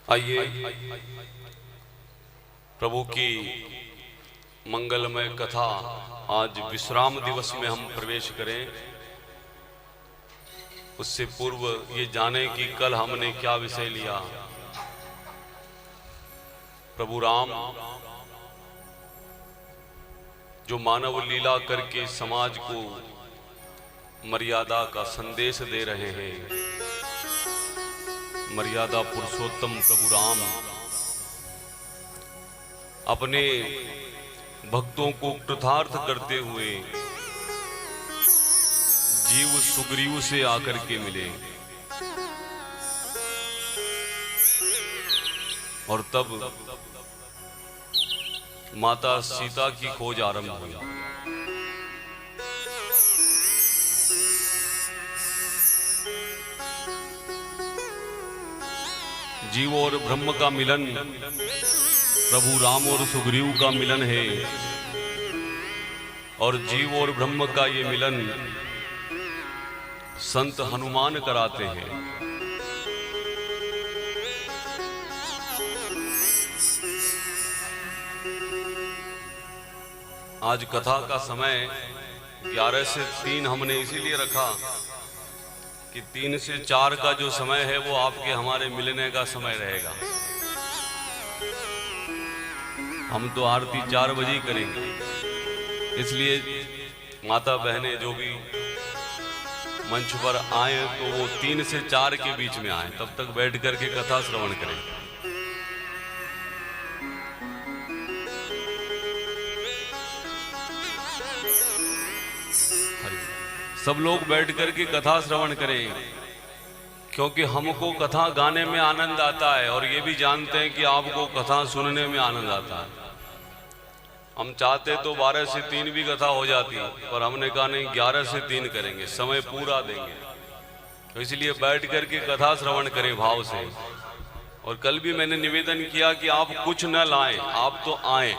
आइए प्रभु की मंगलमय कथा आज विश्राम दिवस में हम प्रवेश करें। उससे पूर्व ये जाने कि कल हमने क्या विषय लिया। प्रभु राम जो मानव लीला करके समाज को मर्यादा का संदेश दे रहे हैं, मर्यादा पुरुषोत्तम प्रभु राम अपने भक्तों को कृतार्थ करते हुए जीव सुग्रीव से आकर के मिले और तब माता सीता की खोज आरंभ हुई। जीव और ब्रह्म का मिलन प्रभु राम और सुग्रीव का मिलन है और जीव और ब्रह्म का ये मिलन संत हनुमान कराते हैं। आज कथा का समय 11 से 3 हमने इसीलिए रखा कि 3 से 4 का जो समय है वो आपके हमारे मिलने का समय रहेगा। हम तो आरती 4 बजे ही करेंगे, इसलिए माता बहनें जो भी मंच पर आए तो वो 3 से 4 के बीच में आए, तब तक बैठ करके कथा श्रवण करें। सब लोग बैठ करके कथा श्रवण करें, क्योंकि हमको कथा गाने में आनंद आता है और ये भी जानते हैं कि आपको कथा सुनने में आनंद आता है। हम चाहते तो 12 से 3 भी कथा हो जाती, पर हमने कहा नहीं, 11 से 3 करेंगे, समय पूरा देंगे। तो इसलिए बैठ करके कथा श्रवण करें भाव से। और कल भी मैंने निवेदन किया कि आप कुछ न लाएं, आप तो आएं,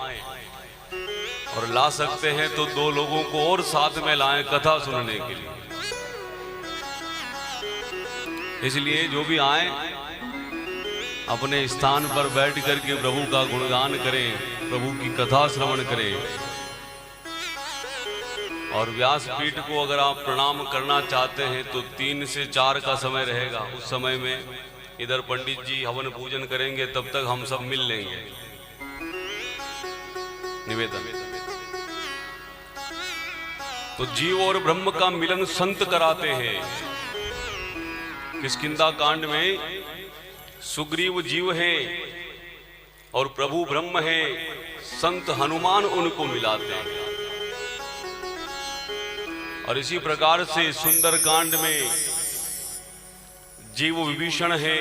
और ला सकते हैं तो 2 लोगों को और साथ में लाएं कथा सुनने के लिए। इसलिए जो भी आए अपने स्थान पर बैठ करके प्रभु का गुणगान करें, प्रभु की कथा श्रवण करें। और व्यासपीठ को अगर आप प्रणाम करना चाहते हैं तो 3 से 4 का समय रहेगा। उस समय में इधर पंडित जी हवन पूजन करेंगे, तब तक हम सब मिल लेंगे। निवेदन तो जीव और ब्रह्म का मिलन संत कराते हैं। किष्किंधा कांड में सुग्रीव जीव है और प्रभु ब्रह्म है, संत हनुमान उनको मिलाते हैं। और इसी प्रकार से सुंदर कांड में जीव विभीषण है,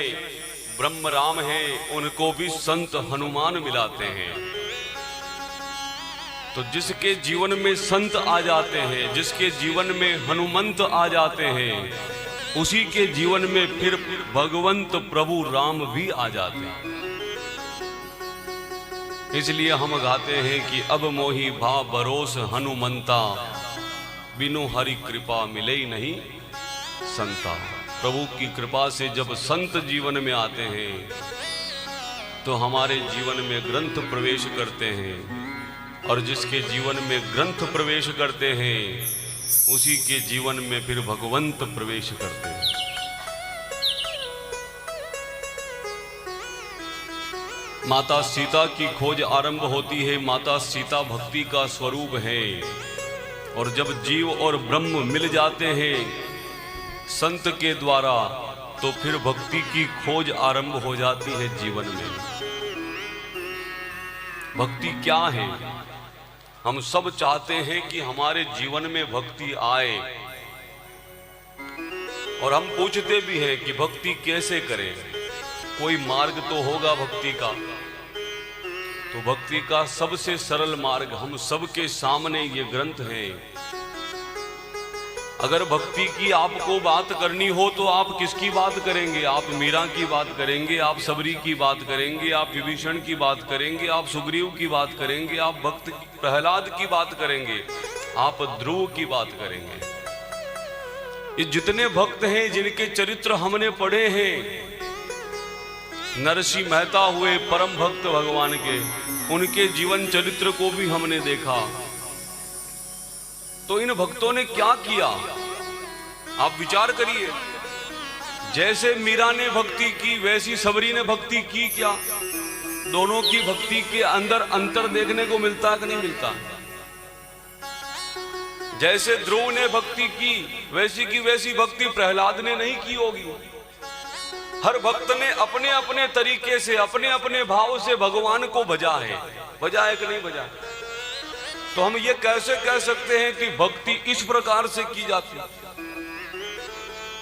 ब्रह्म राम है, उनको भी संत हनुमान मिलाते हैं। तो जिसके जीवन में संत आ जाते हैं, जिसके जीवन में हनुमंत आ जाते हैं, उसी के जीवन में फिर भगवंत प्रभु राम भी आ जाते हैं। इसलिए हम गाते हैं कि अब मोहि भा भरोस हनुमंता, बिनु हरि कृपा मिले नहीं संता। प्रभु की कृपा से जब संत जीवन में आते हैं तो हमारे जीवन में ग्रंथ प्रवेश करते हैं, और जिसके जीवन में ग्रंथ प्रवेश करते हैं उसी के जीवन में फिर भगवंत प्रवेश करते हैं। माता सीता की खोज आरंभ होती है। माता सीता भक्ति का स्वरूप है, और जब जीव और ब्रह्म मिल जाते हैं संत के द्वारा तो फिर भक्ति की खोज आरंभ हो जाती है जीवन में। भक्ति क्या है? हम सब चाहते हैं कि हमारे जीवन में भक्ति आए, और हम पूछते भी हैं कि भक्ति कैसे करें। कोई मार्ग तो होगा भक्ति का। तो भक्ति का सबसे सरल मार्ग हम सबके सामने ये ग्रंथ है। अगर भक्ति की आपको बात करनी हो तो आप किसकी बात करेंगे? आप मीरा की बात करेंगे, आप सबरी की बात करेंगे, आप विभीषण की बात करेंगे, आप सुग्रीव की बात करेंगे, आप भक्त प्रहलाद की बात करेंगे, आप ध्रुव की बात करेंगे। ये जितने भक्त हैं जिनके चरित्र हमने पढ़े हैं, नरसिंह मेहता हुए परम भक्त भगवान के, उनके जीवन चरित्र को भी हमने देखा। तो इन भक्तों ने क्या किया, आप विचार करिए। जैसे मीरा ने भक्ति की वैसी सबरी ने भक्ति की क्या? दोनों की भक्ति के अंदर अंतर देखने को मिलता है कि नहीं मिलता? जैसे ध्रुव ने भक्ति की वैसी भक्ति प्रहलाद ने नहीं की होगी। हर भक्त ने अपने अपने तरीके से अपने अपने भाव से भगवान को भजा है। भजा है कि नहीं भजा? तो हम ये कैसे कह सकते हैं कि भक्ति इस प्रकार से की जाती है?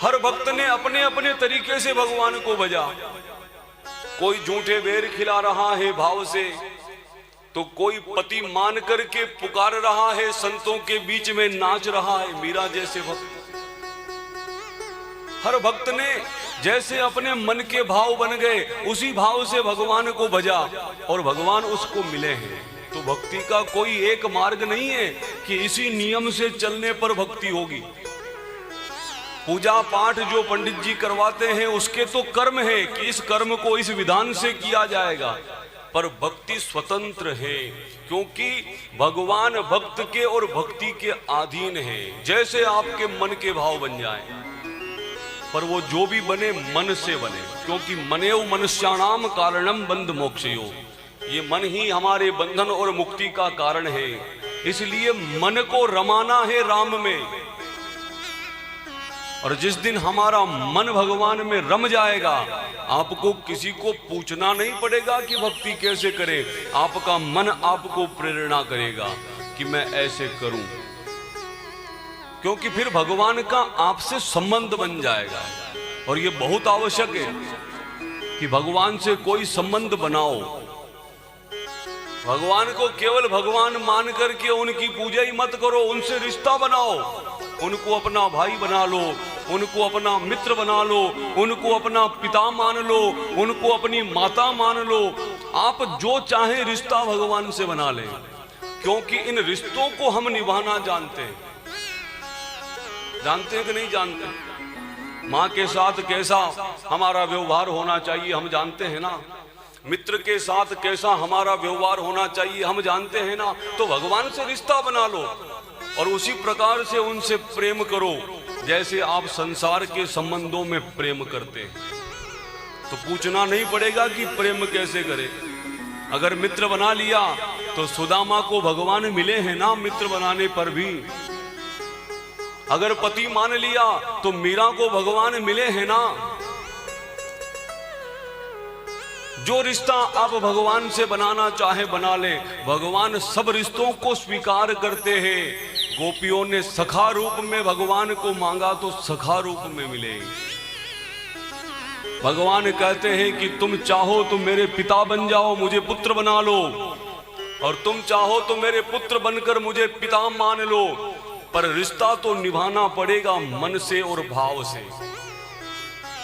हर भक्त ने अपने अपने तरीके से भगवान को भजा। कोई झूठे बेर खिला रहा है भाव से, तो कोई पति मान करके पुकार रहा है, संतों के बीच में नाच रहा है, मीरा जैसे भक्त। हर भक्त ने जैसे अपने मन के भाव बन गए उसी भाव से भगवान को भजा और भगवान उसको मिले हैं। तो भक्ति का कोई एक मार्ग नहीं है कि इसी नियम से चलने पर भक्ति होगी। पूजा पाठ जो पंडित जी करवाते हैं उसके तो कर्म है कि इस कर्म को इस विधान से किया जाएगा, पर भक्ति स्वतंत्र है, क्योंकि भगवान भक्त के और भक्ति के अधीन है। जैसे आपके मन के भाव बन जाए, पर वो जो भी बने मन से बने, क्योंकि मनेव मनुष्याणाम कारणम बंध मोक्षयो। ये मन ही हमारे बंधन और मुक्ति का कारण है। इसलिए मन को रमाना है राम में, और जिस दिन हमारा मन भगवान में रम जाएगा, आपको किसी को पूछना नहीं पड़ेगा कि भक्ति कैसे करें। आपका मन आपको प्रेरणा करेगा कि मैं ऐसे करूं, क्योंकि फिर भगवान का आपसे संबंध बन जाएगा। और ये बहुत आवश्यक है कि भगवान से कोई संबंध बनाओ। भगवान को केवल भगवान मान करके उनकी पूजा ही मत करो, उनसे रिश्ता बनाओ। उनको अपना भाई बना लो, उनको अपना मित्र बना लो, उनको अपना पिता मान लो, उनको अपनी माता मान लो। आप जो चाहे रिश्ता भगवान से बना लें, क्योंकि इन रिश्तों को हम निभाना जानते हैं। जानते हैं कि नहीं जानते? माँ के साथ कैसा हमारा व्यवहार होना चाहिए हम जानते हैं ना। मित्र के साथ कैसा हमारा व्यवहार होना चाहिए हम जानते हैं ना। तो भगवान से रिश्ता बना लो और उसी प्रकार से उनसे प्रेम करो जैसे आप संसार के संबंधों में प्रेम करते हैं। तो पूछना नहीं पड़ेगा कि प्रेम कैसे करें। अगर मित्र बना लिया तो सुदामा को भगवान मिले हैं ना मित्र बनाने पर भी। अगर पति मान लिया तो मीरा को भगवान मिले हैं ना। जो रिश्ता आप भगवान से बनाना चाहे बना ले, भगवान सब रिश्तों को स्वीकार करते हैं। गोपियों ने सखा रूप में भगवान को मांगा तो सखा रूप में मिले। भगवान कहते हैं कि तुम चाहो तो मेरे पिता बन जाओ, मुझे पुत्र बना लो, और तुम चाहो तो मेरे पुत्र बनकर मुझे पिता मान लो, पर रिश्ता तो निभाना पड़ेगा मन से और भाव से।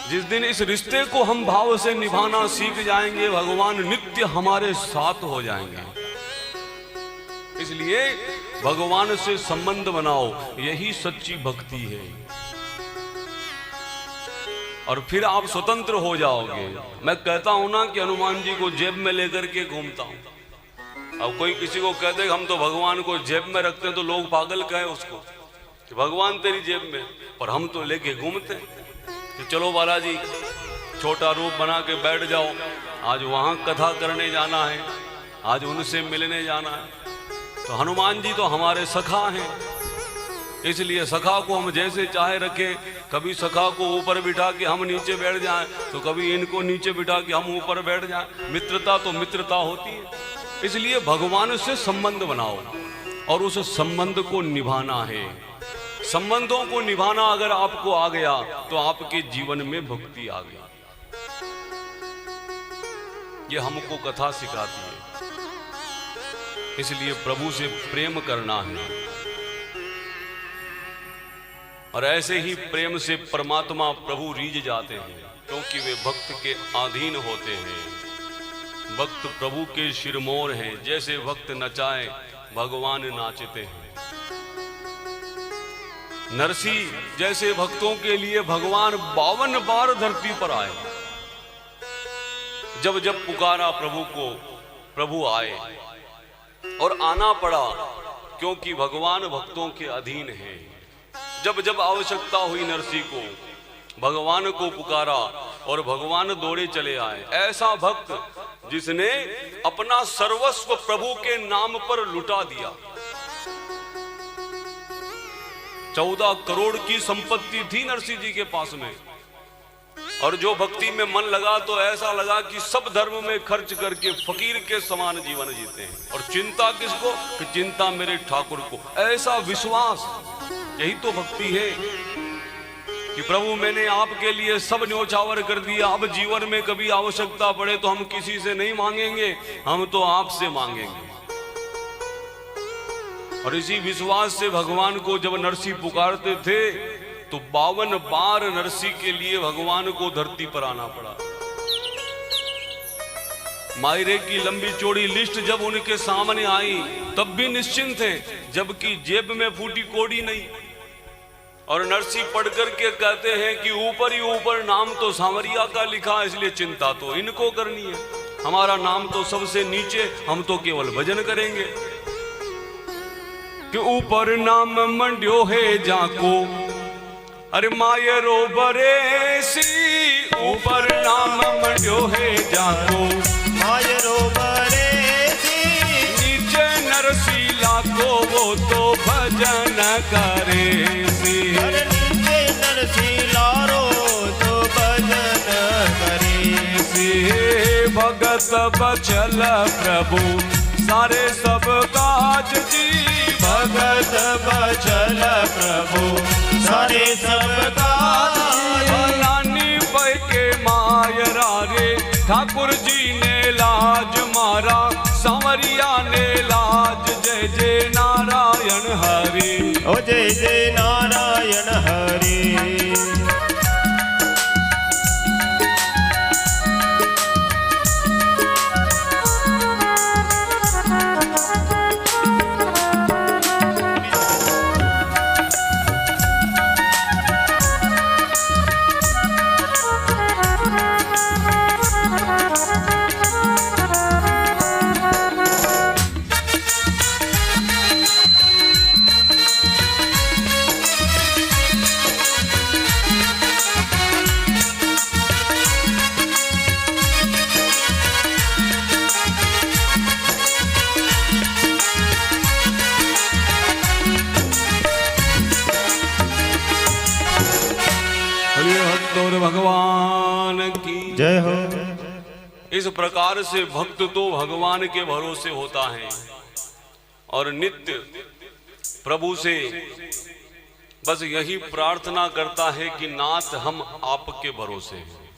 जिस दिन इस रिश्ते को हम भाव से निभाना सीख जाएंगे, भगवान नित्य हमारे साथ हो जाएंगे। इसलिए भगवान से संबंध बनाओ, यही सच्ची भक्ति है, और फिर आप स्वतंत्र हो जाओगे। मैं कहता हूं ना कि हनुमान जी को जेब में लेकर के घूमता हूं। अब कोई किसी को कहते हम तो भगवान को जेब में रखते हैं, तो लोग पागल कहें उसको कि भगवान तेरी जेब में, पर हम तो लेके घूमते हैं कि चलो बालाजी छोटा रूप बना के बैठ जाओ, आज वहां कथा करने जाना है, आज उनसे मिलने जाना है। तो हनुमान जी तो हमारे सखा हैं, इसलिए सखा को हम जैसे चाहे रखें। कभी सखा को ऊपर बिठा के हम नीचे बैठ जाएं, तो कभी इनको नीचे बिठा के हम ऊपर बैठ जाएं। मित्रता तो मित्रता होती है। इसलिए भगवान से संबंध बनाओ और उस संबंध को निभाना है। संबंधों को निभाना अगर आपको आ गया तो आपके जीवन में भक्ति आ गई। ये हमको कथा सिखाती है। इसलिए प्रभु से प्रेम करना है, और ऐसे ही प्रेम से परमात्मा प्रभु रीझ जाते हैं, क्योंकि वे भक्त के अधीन होते हैं। भक्त प्रभु के शिरमोर हैं, जैसे भक्त नचाए भगवान नाचते हैं। नरसिंह जैसे भक्तों के लिए भगवान 52 बार धरती पर आए। जब जब पुकारा प्रभु को, प्रभु आए और आना पड़ा, क्योंकि भगवान भक्तों के अधीन है। जब जब आवश्यकता हुई नरसिंह को, भगवान को पुकारा और भगवान दौड़े चले आए। ऐसा भक्त जिसने अपना सर्वस्व प्रभु के नाम पर लुटा दिया। 14 करोड़ की संपत्ति थी नरसिंह जी के पास में, और जो भक्ति में मन लगा तो ऐसा लगा कि सब धर्म में खर्च करके फकीर के समान जीवन जीते हैं। और चिंता किसको? कि चिंता मेरे ठाकुर को। ऐसा विश्वास, यही तो भक्ति है कि प्रभु मैंने आपके लिए सब न्योछावर कर दिया, अब जीवन में कभी आवश्यकता पड़े तो हम किसी से नहीं मांगेंगे, हम तो आपसे मांगेंगे। और इसी विश्वास से भगवान को जब नरसिंह पुकारते थे तो 52 बार नरसिंह के लिए भगवान को धरती पर आना पड़ा। मायरे की लंबी चौड़ी लिस्ट जब उनके सामने आई तब भी निश्चिंत थे, जबकि जेब में फूटी कोड़ी नहीं। और नरसिंह पढ़ करके कहते हैं कि ऊपर ही ऊपर नाम तो सांवरिया का लिखा, इसलिए चिंता तो इनको करनी है, हमारा नाम तो सबसे नीचे, हम तो केवल भजन करेंगे। कि ऊपर नाम मंड्यो है जाको, अरे मायरो बरेसी, ऊपर नाम मंड्यो है जाको, मायरो बरेसी, नीचे नरसीला को वो तो भजन करे सी। अरे नीचे नरसीला रो तो भजन करे सी। भगत बचल प्रभु सारे सब काज जी, भगत बचल प्रभु सारे सब काज। नानी पै के मायरा रे ठाकुर जी ने लाज मारा, सांवरिया ने लाज, जय जय नारायण हरि, ओ जय जय नारायण हरि। भगवान की जय हो। इस प्रकार से भक्त तो भगवान के भरोसे होता है और नित्य प्रभु से बस यही प्रार्थना करता है कि नाथ हम आपके भरोसे हैं,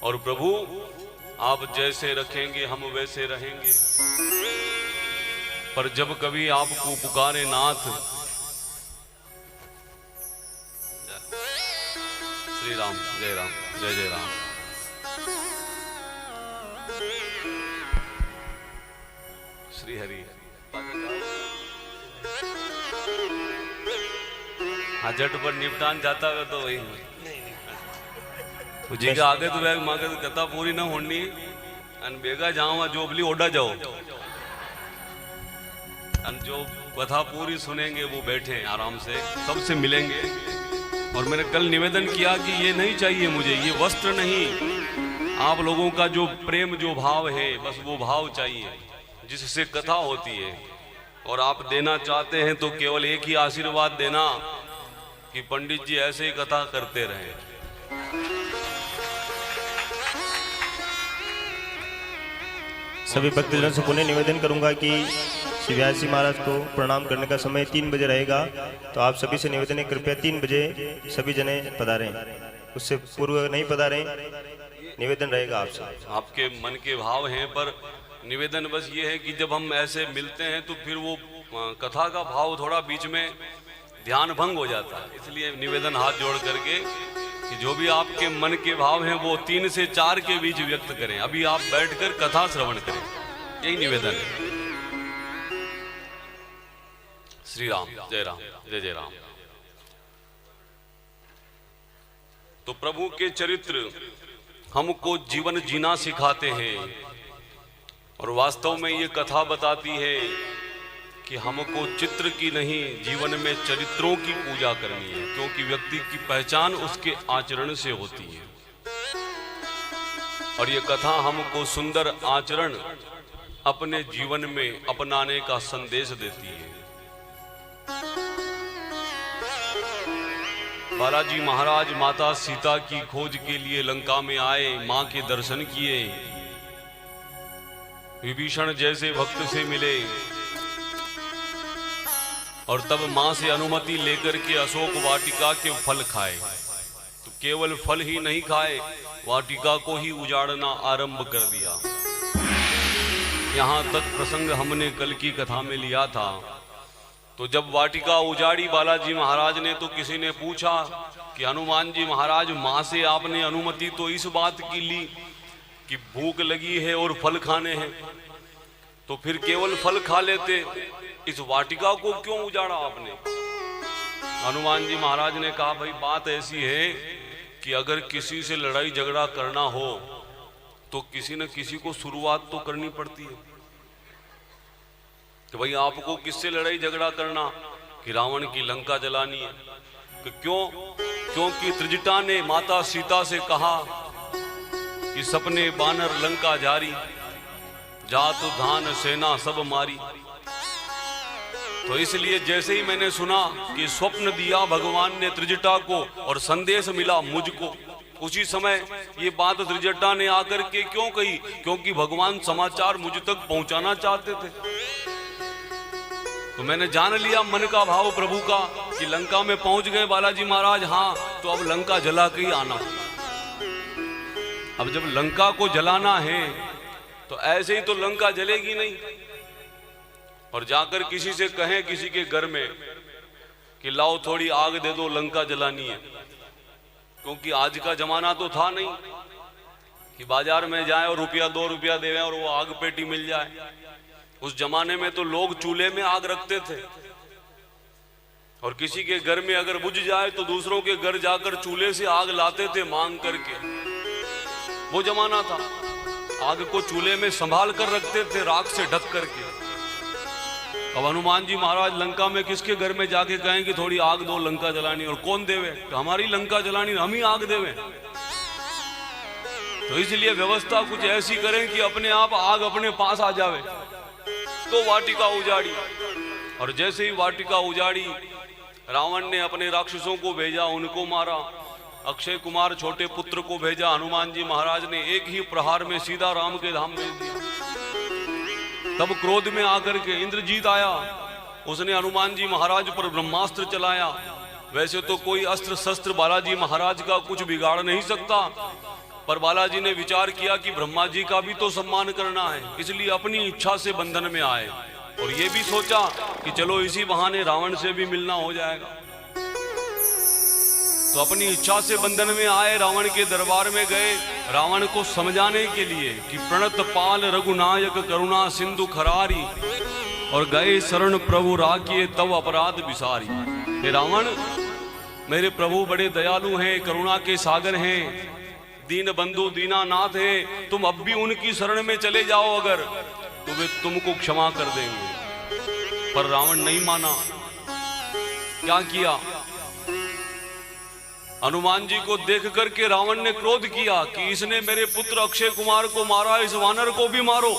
और प्रभु आप जैसे रखेंगे हम वैसे रहेंगे। पर जब कभी आपको पुकारे नाथ, श्री राम, जय राम, जय जय राम, श्री हरि। हाँ, झट पर निपटान जाता है तो वही जी के आगे तो बैग मांगे तो कथा पूरी ना होनी, अन बेगा जाओ जोबली ओडा जाओ, अन जो कथा पूरी सुनेंगे वो बैठे आराम से, सबसे मिलेंगे। और मैंने कल निवेदन किया कि ये नहीं चाहिए मुझे, ये वस्त्र नहीं, आप लोगों का जो प्रेम, जो भाव है, बस वो भाव चाहिए जिससे कथा होती है। और आप देना चाहते हैं तो केवल एक ही आशीर्वाद देना कि पंडित जी ऐसे ही कथा करते रहें। सभी भक्तजनों से पुनः निवेदन करूंगा कि श्री व्यास जी महाराज को प्रणाम करने का समय 3 बजे रहेगा, तो आप सभी से निवेदन है कृपया 3 बजे सभी जने पधारें, उससे पूर्व नहीं पधारें, निवेदन रहेगा आपसे। आपके मन के भाव हैं, पर निवेदन बस ये है कि जब हम ऐसे मिलते हैं तो फिर वो कथा का भाव थोड़ा बीच में ध्यान भंग हो जाता है, इसलिए निवेदन हाथ जोड़ करके कि जो भी आपके मन के भाव हैं वो 3 से 4 के बीच व्यक्त करें। अभी आप बैठकर कथा श्रवण करें, यही निवेदन है। श्री राम, जय राम, जय जय राम। तो प्रभु के चरित्र हमको जीवन जीना सिखाते हैं। और वास्तव में ये कथा बताती है कि हमको चित्र की नहीं, जीवन में चरित्रों की पूजा करनी है, क्योंकि व्यक्ति की पहचान उसके आचरण से होती है। और ये कथा हमको सुंदर आचरण अपने जीवन में अपनाने का संदेश देती है। बालाजी महाराज माता सीता की खोज के लिए लंका में आए, मां के दर्शन किए, विभीषण जैसे भक्त से मिले और तब मां से अनुमति लेकर के अशोक वाटिका के फल खाए। तो केवल फल ही नहीं खाए, वाटिका को ही उजाड़ना आरंभ कर दिया। यहां तक प्रसंग हमने कल की कथा में लिया था। तो जब वाटिका उजाड़ी बालाजी महाराज ने, तो किसी ने पूछा कि हनुमान जी महाराज, मां से आपने अनुमति तो इस बात की ली कि भूख लगी है और फल खाने हैं, तो फिर केवल फल खा लेते, इस वाटिका को क्यों उजाड़ा आपने? हनुमान जी महाराज ने कहा, भाई बात ऐसी है कि अगर किसी से लड़ाई झगड़ा करना हो तो किसी न किसी को शुरुआत तो करनी पड़ती है। तो भाई आपको किससे लड़ाई झगड़ा करना? कि रावण की लंका जलानी है। कि क्यों? क्योंकि त्रिजटा ने माता सीता से कहा कि सपने बानर लंका जारी, जात धान सेना सब मारी। तो इसलिए जैसे ही मैंने सुना कि स्वप्न दिया भगवान ने त्रिजटा को और संदेश मिला मुझको, उसी समय ये बात त्रिजटा ने आकर के क्यों कही? क्योंकि भगवान समाचार मुझ तक पहुंचाना चाहते थे। तो मैंने जान लिया मन का भाव प्रभु का कि लंका में पहुंच गए बालाजी महाराज, हाँ तो अब लंका जला के ही आना। अब जब लंका को जलाना है तो ऐसे ही तो लंका जलेगी नहीं। और जाकर किसी से कहें, किसी के घर में कि लाओ थोड़ी आग दे दो, लंका जलानी है। क्योंकि आज का जमाना तो था नहीं कि बाजार में जाए और रुपया 2 रुपया देवें और वो आग पेटी मिल जाए। उस जमाने में तो लोग चूल्हे में आग रखते थे और किसी के घर में अगर बुझ जाए तो दूसरों के घर जाकर चूल्हे से आग लाते थे मांग करके। वो जमाना था। आग को चूल्हे में संभाल कर रखते थे, राख से ढक करके। अब हनुमान जी महाराज लंका में किसके घर में जाके कहें कि थोड़ी आग दो, लंका जलानी, और कौन देवे? तो हमारी लंका जलानी, हम ही आग देवे। तो इसलिए व्यवस्था कुछ ऐसी करें कि अपने आप आग अपने पास आ जावे। तो वाटिका उजाड़ी, और जैसे ही वाटिका उजाड़ी रावण ने अपने राक्षसों को भेजा, उनको मारा। अक्षय कुमार छोटे पुत्र को भेजा, हनुमान जी महाराज ने एक ही प्रहार में सीधा राम के धाम भेज दिया। तब क्रोध में आकर के इंद्रजीत आया, उसने हनुमान जी महाराज पर ब्रह्मास्त्र चलाया। वैसे तो कोई अस्त्र शस्त्र बालाजी महाराज का कुछ बिगाड़ नहीं सकता, पर बालाजी ने विचार किया कि ब्रह्मा जी का भी तो सम्मान करना है, इसलिए अपनी इच्छा से बंधन में आए। और ये भी सोचा कि चलो इसी बहाने रावण से भी मिलना हो जाएगा। तो अपनी इच्छा से बंधन में आए, रावण के दरबार में गए रावण को समझाने के लिए कि प्रणत पाल रघुनायक करुणा सिंधु खरारी, और गए शरण प्रभु राखिए तव अपराध विसारी। हे रावण, मेरे प्रभु बड़े दयालु हैं, करुणा के सागर हैं, दीन बंधु दीनानाथ हैं। तुम अब भी उनकी शरण में चले जाओ अगर, तो वे तुमको क्षमा कर देंगे। पर रावण नहीं माना। क्या किया? हनुमान जी को देख करके रावण ने क्रोध किया कि इसने मेरे पुत्र अक्षय कुमार को मारा, इस वानर को भी मारो।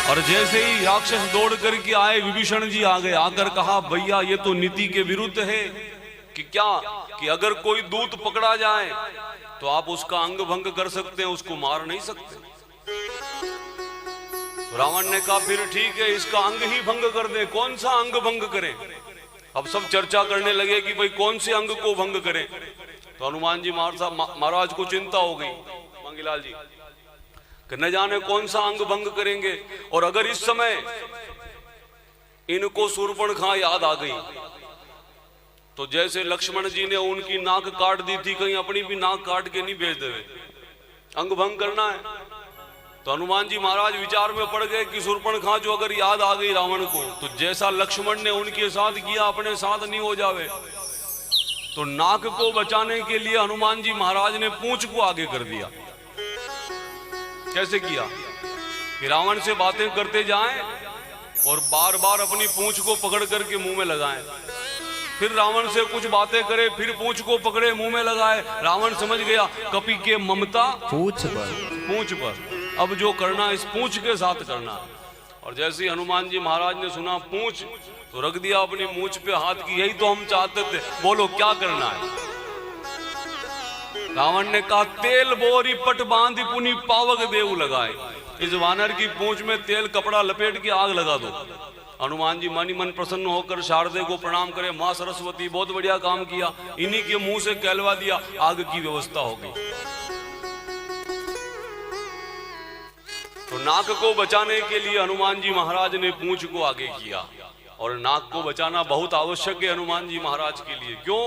और जैसे ही राक्षस दौड़ करके आए, विभीषण जी आ गए। आकर कहा, भैया ये तो नीति के विरुद्ध है कि क्या, कि अगर कोई दूत पकड़ा जाए तो आप उसका अंग भंग कर सकते हैं, उसको मार नहीं सकते। तो रावण ने कहा, फिर ठीक है, इसका अंग ही भंग कर दे। कौन सा अंग भंग करें? अब सब चर्चा करने लगे कि भाई कौन से अंग को भंग करें। तो हनुमान जी महाराज को चिंता हो गई, मंगीलाल जी, कि न जाने कौन सा अंग भंग करेंगे। और अगर इस समय इनको शूर्पणखा याद आ गई तो जैसे लक्ष्मण जी ने उनकी नाक काट दी थी, कहीं अपनी भी नाक काट के नहीं भेज देवे, अंग भंग करना है। तो हनुमान जी महाराज विचार में पड़ गए कि शूर्पणखा जो अगर याद आ गई रावण को, तो जैसा लक्ष्मण ने उनके साथ किया अपने साथ नहीं हो जावे। तो नाक को बचाने के लिए हनुमान जी महाराज ने पूंछ को आगे कर दिया। कैसे किया कि रावण से बातें करते जाएं और बार बार अपनी पूंछ को पकड़ करके मुंह में लगाएं, फिर रावण से कुछ बातें करे, फिर पूंछ को पकड़े मुंह में लगाए। रावण समझ गया कपि के ममता पूंछ पर, अब जो करना इस पूंछ के साथ करना। और जैसे ही हनुमान जी महाराज ने सुना पूंछ, तो रख दिया अपनी मूंछ पे हाथ की, यही तो हम चाहते थे, बोलो क्या करना है। रावण ने कहा तेल बोरी पट बांधी पुनी पावक देव लगाए, इस वानर की पूंछ में तेल कपड़ा लपेट के आग लगा दो। हनुमान जी मन ही मन प्रसन्न होकर शारदे को प्रणाम करे, माँ सरस्वती बहुत बढ़िया काम किया, इन्हीं के मुंह से कहलवा दिया, आग की व्यवस्था हो गई। तो नाक को बचाने के लिए हनुमान जी महाराज ने पूंछ को आगे किया, और नाक को बचाना बहुत आवश्यक है हनुमान जी महाराज के लिए। क्यों?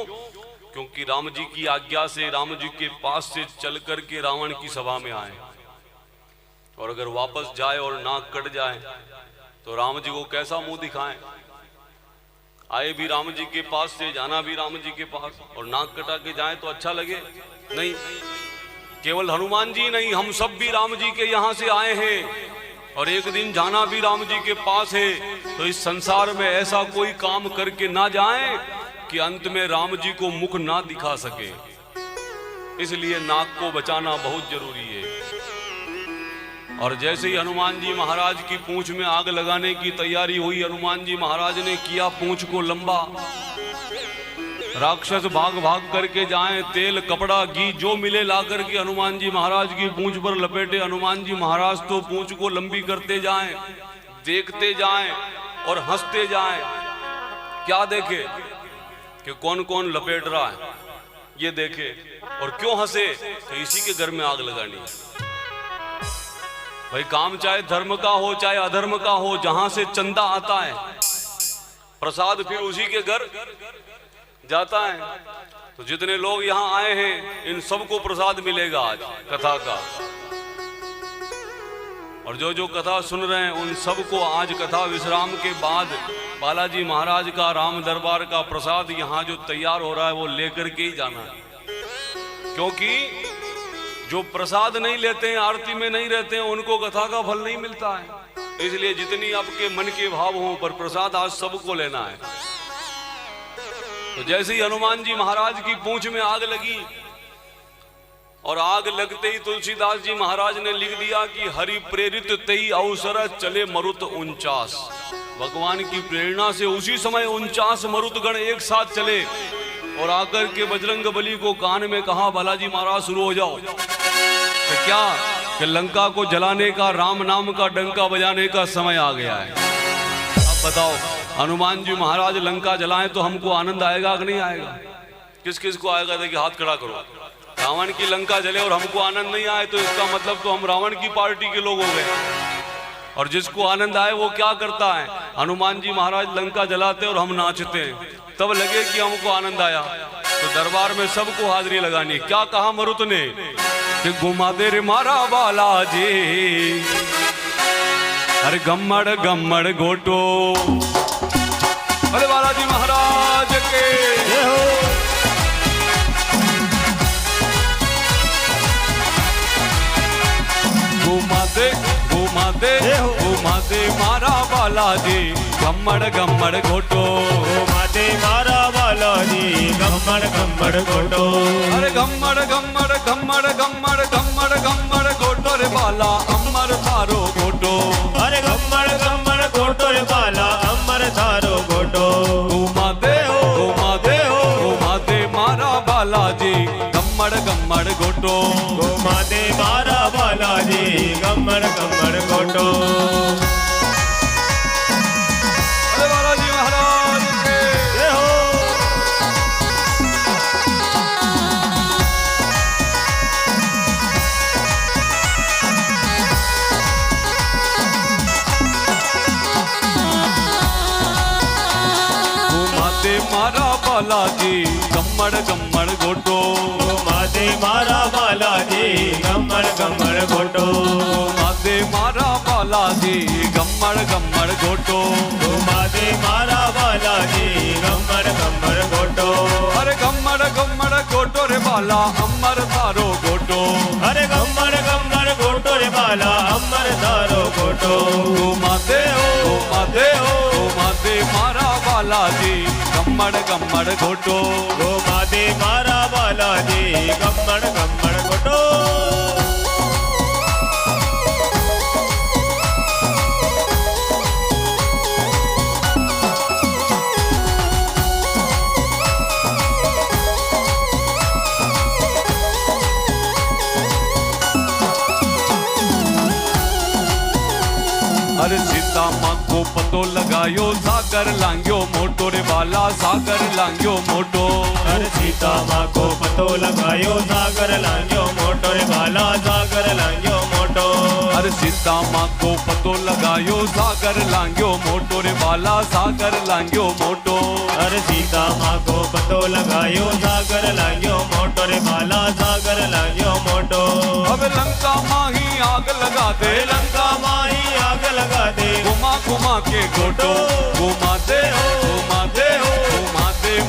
क्योंकि राम जी की आज्ञा से राम जी के पास से चल करके रावण की सभा में आए, और अगर वापस जाए और नाक कट जाए तो राम जी को कैसा मुंह दिखाएं। आए भी राम जी के पास से, जाना भी राम जी के पास, और नाक कटा के जाए तो अच्छा लगे? नहीं। केवल हनुमान जी नहीं, हम सब भी राम जी के यहाँ से आए हैं, और एक दिन जाना भी राम जी के पास है। तो इस संसार में ऐसा कोई काम करके ना जाएं कि अंत में राम जी को मुख ना दिखा सके। इसलिए नाक को बचाना बहुत जरूरी है। और जैसे ही हनुमान जी महाराज की पूंछ में आग लगाने की तैयारी हुई, हनुमान जी महाराज ने किया पूंछ को लंबा। राक्षस भाग भाग करके जाएं, तेल कपड़ा घी जो मिले ला करके हनुमान जी महाराज की पूंछ पर लपेटे। हनुमान जी महाराज तो पूंछ को लंबी करते जाएं, देखते जाएं और हंसते जाएं। क्या देखे कि कौन कौन लपेट रहा है, ये देखे। और क्यों हंसे? तो इसी के घर में आग लगानी है। भाई काम चाहे धर्म का हो चाहे अधर्म का हो, जहां से चंदा आता है प्रसाद फिर उसी के घर जाता है। तो जितने लोग यहाँ आए हैं इन सबको प्रसाद मिलेगा आज कथा का, और जो जो कथा सुन रहे हैं उन सबको आज कथा विश्राम के बाद बालाजी महाराज का राम दरबार का प्रसाद यहाँ जो तैयार हो रहा है वो लेकर के ही जाना है। क्योंकि जो प्रसाद नहीं लेते हैं, आरती में नहीं रहते हैं, उनको कथा का फल नहीं मिलता है। इसलिए जितनी आपके मन के भाव हों, पर प्रसाद आज सबको लेना है। तो जैसे ही हनुमान जी महाराज की पूंछ में आग लगी, और आग लगते ही तुलसीदास जी महाराज ने लिख दिया कि हरि प्रेरित तेई अवसर चले मरुत 49। भगवान की प्रेरणा से उसी समय 49 मरुतगण एक साथ चले और आकर के बजरंग बली को कान में कहा, बालाजी महाराज शुरू हो जाओ। तो क्या कि लंका को जलाने का, राम नाम का डंका बजाने का समय आ गया है। अब बताओ हनुमान जी महाराज लंका जलाएं तो हमको आनंद आएगा कि नहीं आएगा? किस किस को आएगा? देखिए हाथ खड़ा करो। रावण की लंका जले और हमको आनंद नहीं आए तो इसका मतलब तो हम रावण की पार्टी के लोग हो गए। और जिसको आनंद आए वो क्या करता है? हनुमान जी महाराज लंका जलाते और हम नाचते हैं, तब लगे कि हमको आनंद आया। तो दरबार में सबको हाजिरी लगानी। क्या कहा मरुत ने कि घुमा दे रे मारा बालाजी, अरे गम्मड़ गम्मड़ घोटो। अरे बालाजी महाराज के घुमा दे घुमा दे घुमा दे मारा बालाजी, गम्मड़ गम्मड़ घोटो। घुमा दे मारा बालाजी, गम्मड़ गम्मड़ घोटो। अरे गम्मड़ गम्मड़ गम्मड़ गम्मड़ गम्मड़ गम्मड़ घोटो रे बाला अमर थारो घोटो। अरे गम्मड़ गम्मड़ घोटो रे बाला अमर थारो घोटो। घुमा दे घुमा दे मारा बालाजी, गम्मड़ गम्मड़ घोटो। घुमा दे मारा बालाजी, गम्मड़ गम्मड़ घोटो। अरे बालाजी महाराज के जय हो। घुमा दे मारा बालाजी, गम्मड़ गम्मड़ घोटो। घुमा दे मारा बालाजी, गम्मड़ गम्मड़ घोटो। घुमा दे मारा बालाजी, गम्मड़ गम्मड़ घोटो। घुमा दे मारा बालाजी, गम्मड़ गम्मड़ घोटो। अरे गम्मड़ गम्मड़ गोटो रे बाला अमर तारो गोटो। अरे गम्मड़ गम्मड़ गोटो रे बाला अमर तारो गोटो। घुमाते हो घुमाते मारा बालाजी गम्मड़ गम्मड़ गोटो। घुमाते मारा बालाजी गम्मड़ गम्मड़ गोटो। अरे सीता माँ को पतो लगायो सागर लांग्यो मोटो रे बाला सागर लांग्यो मोटो। अरे सीता माँ को पतो लगायो सागर लांग्यो मोटो रे बाला सागर लांग्यो मोटो। अरे सीता माँ को पतो लगायो सागर लांग्यो मोटो रे बाला सागर लांग्यो मोटो। अरे सीता माँ को पतो लगायो सागर लांग्यो मोटो रे बाला सागर लांग्यो मोटो। अब लंका माँ ही आग लगा दे लंका माँ ही आग लगा दे। घुमा घुमा के गोटो घुमाते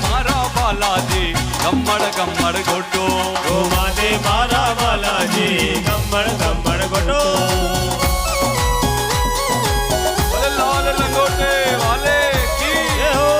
मारा बालाजी गम्मड़ गम्मड़ गोटो। घुमाते मारा बालाजी गम्मड़ गम्मड़ गोटो। लाल लंगोटे वाले की हो।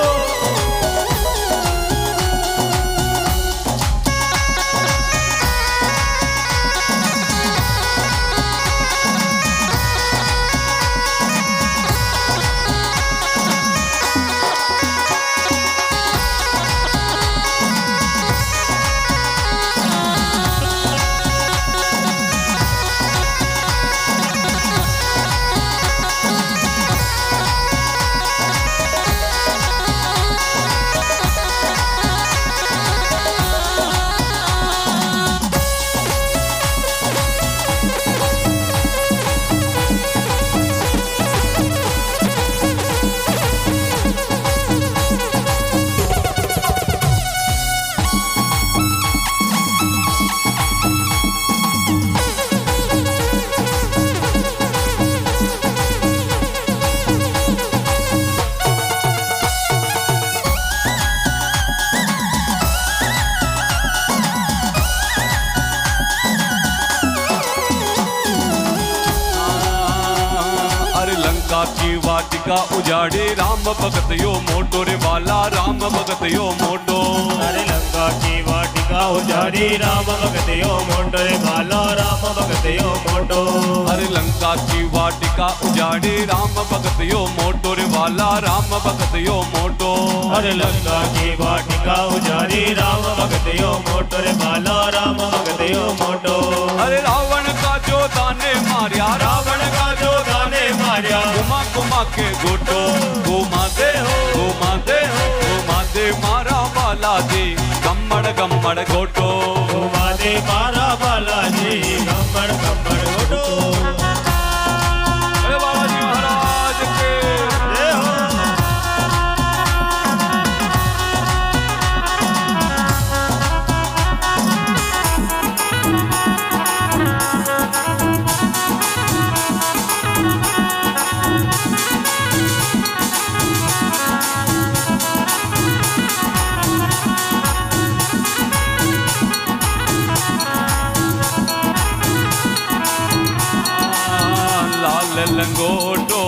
की वाटिका उजाड़े राम भगत यो मोटो रे बाला राम भगत यो मोटो। अरे लंका की वाटिका उजाड़ी राम भगत यो मोटो रे बाला राम भगत यो मोटो। अरे लंका की वाटिका उजाड़े राम भगत यो मोटो रे बाला राम भगत यो मोटो। अरे लंका की वाटिका उजाड़ी राम भगत यो मोटो रे बाला राम भगत यो मोटो। अरे रावण का जो दाने मारिया रावण का जो दाने मारिया। घुमा घुमा के गोटो घुमाते मारा बालाजी गम्मड़ गम्मड़ गोटो। घुमाते मारा बालाजी गम्मड़ गम्मड़ गोटो। अरे बालाजी महाराज के जय हो। लंगोटो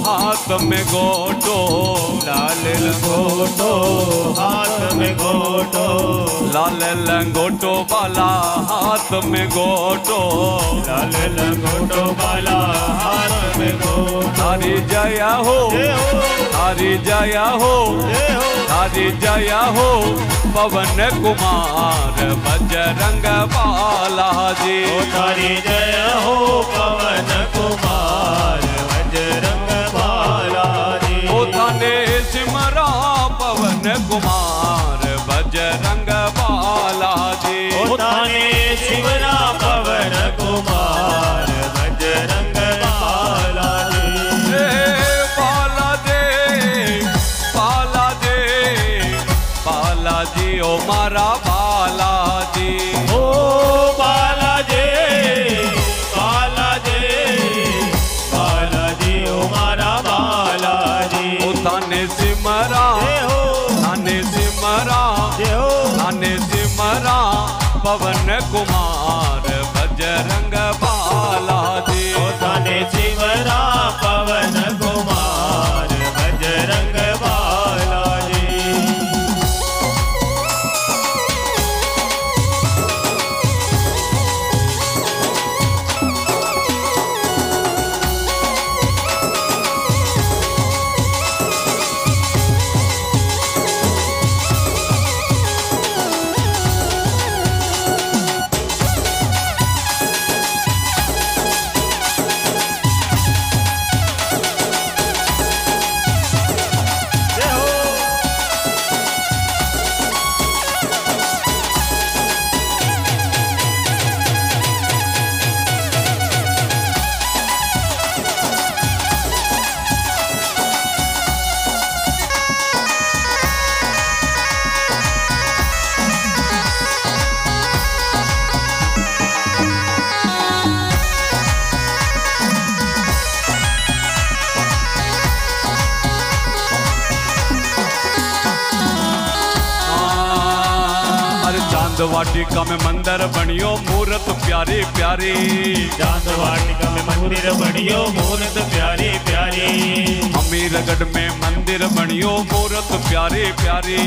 हाथ में गोटो लाल लंगोटो हाथ में गोटो। लाल लंगोटो बाला हाथ में गोटो। लाल लंगोटो बाला हाथ में गोटो। हरि जया हो हरि जया हो हरि जया हो पवन कुमार बजरंग बालाजी। हरि जय हो पवन कुमार बजरंग बालाजी। ओ थाने सिमरा पवन कुमार बजरंग बालाजी। ओ थाने सिमरा पवन कुमार बजरंग बालाजी। बालाजी ओ मारा बालाजी। ओ बालाजी पवन कुमार बजरंग बालाजी। थाने सिमरा पवन कुमार बजरंग बालाजी। चांद वाटिका में मंदिर बनियो मूरत प्यारी प्यारी। चांद वाटिका में मंदिर बनियो मूरत प्यारी प्यारी। अमीरगढ़ में मंदिर बनियो मूरत प्यारी प्यारी।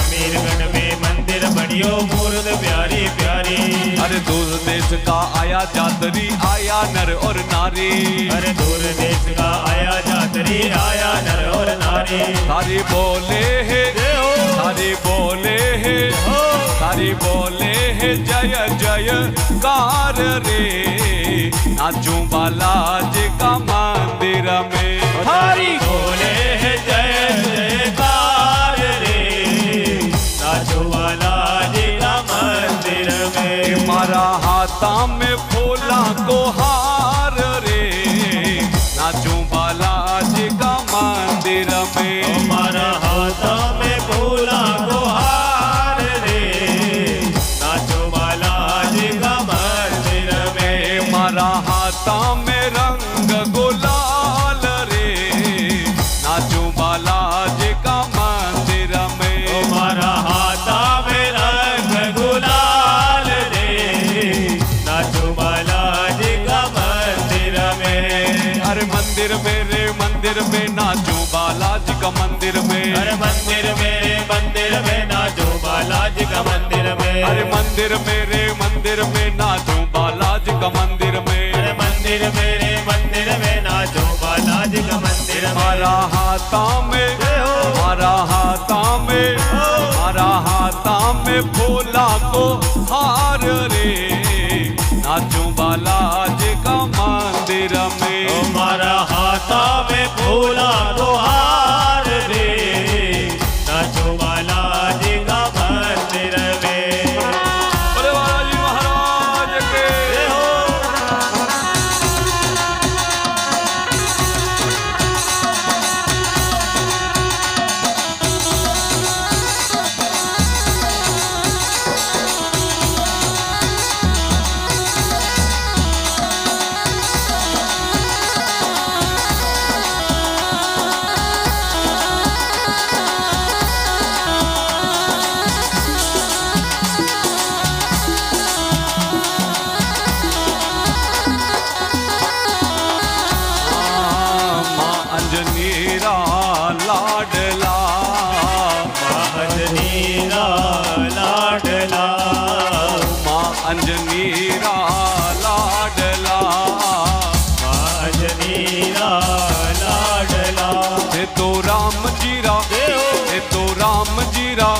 अमीरगढ़ में मंदिर बनियो मूरत प्यारी प्यारी। अरे दूर देश का आया जातरी आया नर और नारी। अरे दूर देश का आया जातरी आया नर और नारी। सारी बोले है सारी बोले है सारी बोले है जय जय कार रे। नाचू बालाजी का मंदिर में। सारी बोले है जय जयकार रे। नाचू बालाजी का मंदिर में। मारा हाथा में फूला को हार रे। नाचू बालाजी का मंदिर में। मारा हाथा में फूला को हार रे। नाचू बालाजी का मंदिर में। मारा हाथा में रंग गुलाल रे। नाचू बालाजी का मंदिर में। मारा हाथा में रंग गुलाल रे। नाचू बालाजी का मंदिर में। अरे मंदिर मेरे मंदिर में नाचू बालाजी का मंदिर में। अरे मंदिर मेरे मंदिर में नाचो बालाजी का मंदिर में। अरे मंदिर मेरे मंदिर में नाचू बालाजी का मंदिर में। अरे मंदिर मेरे मंदिर में नाचो बालाजी का मंदिर में। मारा हाथा में मारा हाथा में मारा हाथा में फूला को हार रे। नाचू बालाजी का मंदिर में। मारा हाथा में फूला को हार रे। नाचो बालाजी का मंदिर में। अरे बालाजी महाराज के अंजनीरा लाडला। अंजनीरा लाडला। माँ अंजनीरा लाडला। अंजनीरा लाडला। हे तो राम जीरा हे तो राम जीरा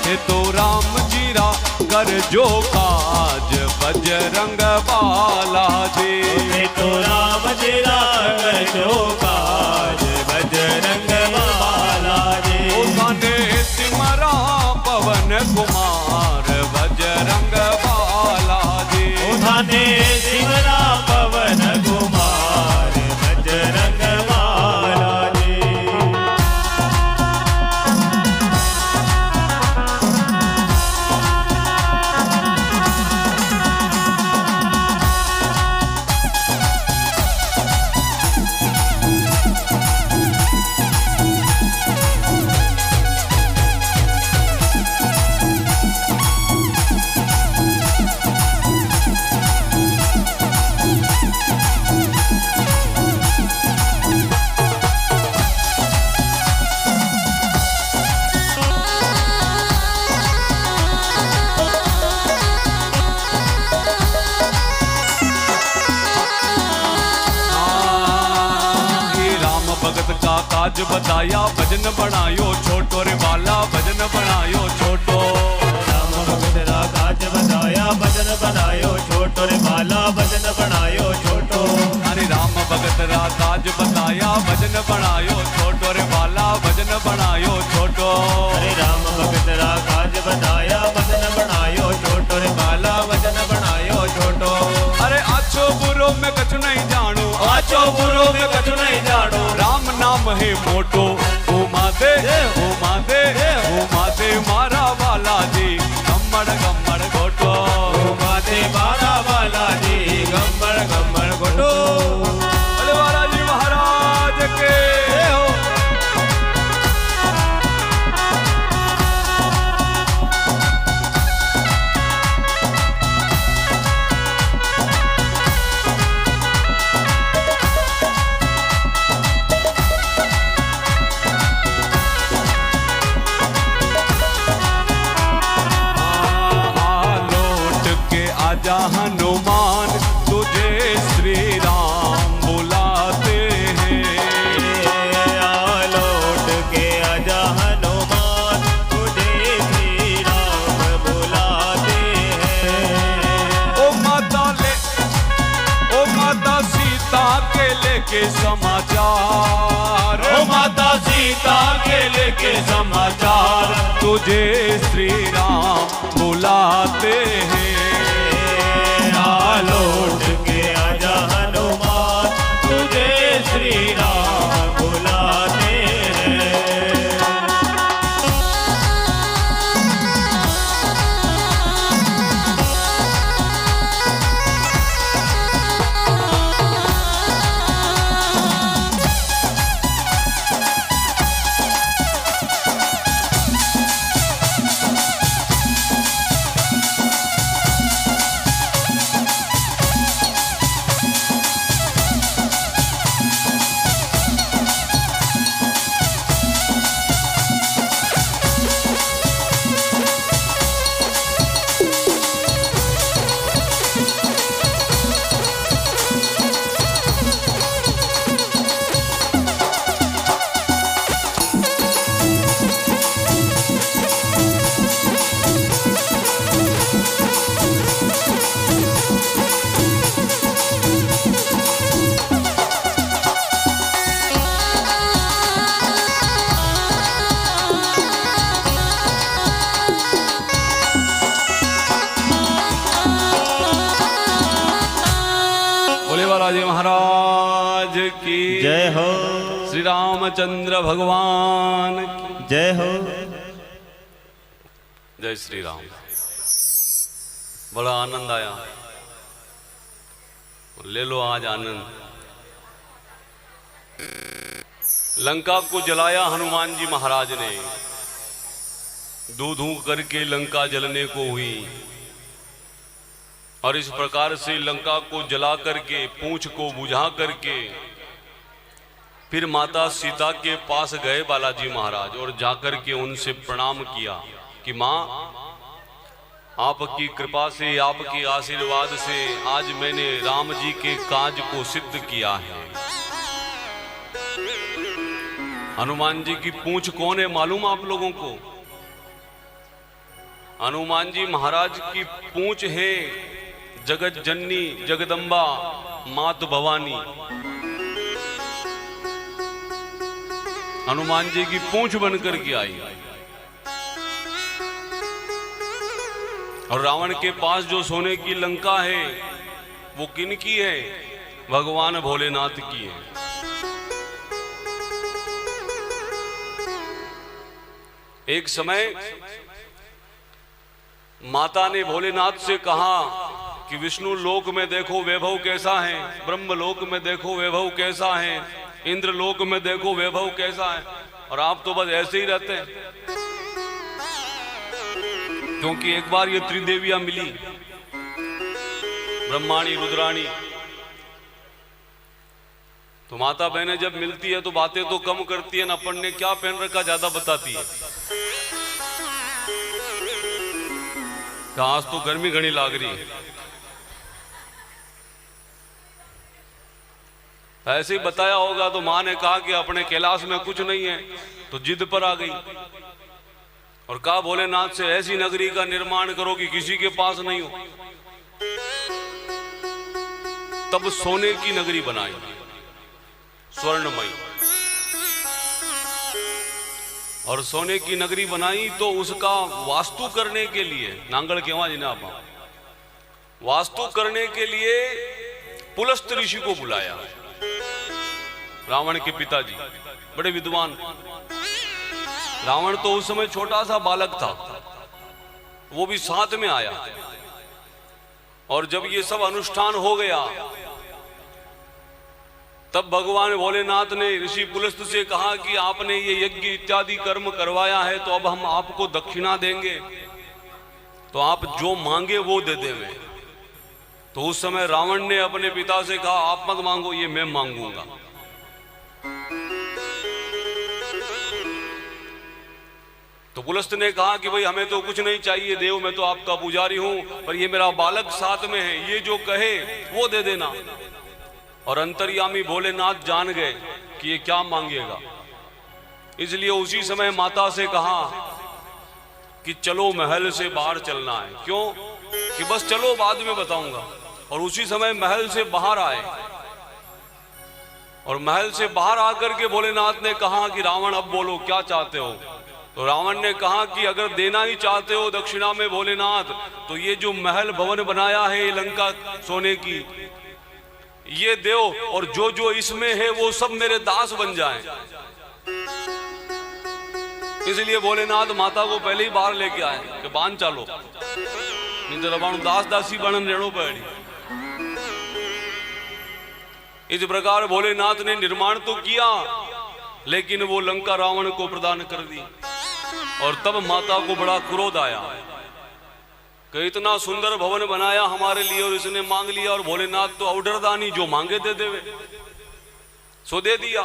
हे तो राम जीरा कर जो काज बजरंग बालाजी। हे तो राम जीरा कर जो काज बजरंग बालाजी। थाने सिमरा पवन कुमार बजरंग बालाजी। थाने सिमरा पवन कुमार बजरंग बालाजी। काज बताया भजन बनायो छोटो रे बाला भजन बनायो छोटो। राम भगत रा काज बताया भजन बनायो छोटो रे बाला भजन बनायो छोटो। अरे राम भगत रा काज बताया भजन बनायो छोटो रे बाला भजन बनायो छोटो। अरे राम भगत रा काज बताया भजन बनायो छोटो रे बाला भजन बनायो छोटो। अरे आछो बुरो में कछु नहीं जानू आछो बुरो में कछु नहीं जानू राम नाम है मोटो ओ माते मारा वाला जी गम्मड़ गम्मड़ गोटो ओ माते मारा वाला जी गम्मड़ गम्मड़ गोटो। अरे बालाजी महाराज के हो। आजा हनुमान तुझे श्री राम बुलाते हैं। लौट के आजा हनुमान तुझे श्री राम बुलाते हैं। ओ माता सीता के लेके समाचार ओ माता सीता के लेके समाचार तुझे श्री राम बुलाते हैं। लौट के आजा हनुमान तुझे श्री राम बुलाते हैं। बालाजी महाराज की जय हो। श्री रामचंद्र भगवान की जय हो। जय श्री राम। बड़ा आनंद आया, ले लो आज आनंद। लंका को जलाया हनुमान जी महाराज ने, धू करके लंका जलने को हुई और इस प्रकार से लंका को जला करके पूंछ को बुझा करके फिर माता सीता के पास गए बालाजी महाराज और जाकर के उनसे प्रणाम किया कि माँ, आपकी कृपा से, आपके आशीर्वाद से आज मैंने राम जी के काज को सिद्ध किया है। हनुमान जी की पूंछ कौन है मालूम आप लोगों को? हनुमान जी महाराज की पूंछ है जगत जननी जगदम्बा मात भवानी। हनुमान जी की पूंछ बनकर के आई। और रावण के पास जो सोने की लंका है वो किन की है? भगवान भोलेनाथ की है। एक समय माता ने भोलेनाथ से कहा कि विष्णु लोक में देखो वैभव कैसा है, ब्रह्म लोक में देखो वैभव कैसा है, इंद्र लोक में देखो वैभव कैसा है, और आप तो बस ऐसे ही रहते हैं। क्योंकि एक बार ये त्रिदेवियां मिली, ब्रह्माणी रुद्राणी। तो माता बहनें जब मिलती है तो बातें तो कम करती है, ना अपन ने क्या पहन रखा ज्यादा बताती है। आज तो गर्मी घनी लाग रही है। ऐसे ही बताया होगा तो माँ ने कहा कि अपने कैलाश में कुछ नहीं है, तो जिद पर आ गई और कहा भोलेनाथ से ऐसी नगरी का निर्माण करो कि किसी के पास नहीं हो। तब सोने की नगरी बनाई, स्वर्णमयी, और सोने की नगरी बनाई तो उसका वास्तु करने के लिए नांगल केवा जी ने आप वास्तु करने के लिए पुलस्त ऋषि को बुलाया। रावण के पिताजी बड़े विद्वान। रावण तो उस समय छोटा सा बालक था, वो भी साथ में आया। और जब ये सब अनुष्ठान हो गया तब भगवान भोलेनाथ ने ऋषि पुलस्त से कहा कि आपने ये यज्ञ इत्यादि कर्म करवाया है, तो अब हम आपको दक्षिणा देंगे, तो आप जो मांगे वो दे देंगे। तो उस समय रावण ने अपने पिता से कहा आप मत मांगो, ये मैं मांगूंगा। तो पुलस्त ने कहा कि भाई हमें तो कुछ नहीं चाहिए देव, मैं तो आपका पुजारी हूं, पर ये मेरा बालक साथ में है, ये जो कहे वो दे देना। और अंतर्यामी भोलेनाथ जान गए कि ये क्या मांगेगा, इसलिए उसी समय माता से कहा कि चलो महल से बाहर चलना है। क्यों कि बस चलो बाद में बताऊंगा। और उसी समय महल से बाहर आए और महल से बाहर आकर के भोलेनाथ ने कहा कि रावण अब बोलो क्या चाहते हो। तो रावण ने कहा कि अगर देना ही चाहते हो दक्षिणा में भोलेनाथ, तो ये जो महल भवन बनाया है ये लंका सोने की, ये दो, और जो जो इसमें है वो सब मेरे दास बन जाएं। इसलिए भोलेनाथ माता को पहले ही बाहर लेके आए कि बांध चालो, नहीं तो रबाणु दास दासी बनन रेणो पड़ी। इस प्रकार भोलेनाथ ने निर्माण तो किया, लेकिन वो लंका रावण को प्रदान कर दी। और तब माता को बड़ा क्रोध आया कि इतना सुंदर भवन बनाया हमारे लिए और इसने मांग लिया। और भोलेनाथ तो औडरदानी, जो मांगे दे देवे, सो दे दिया।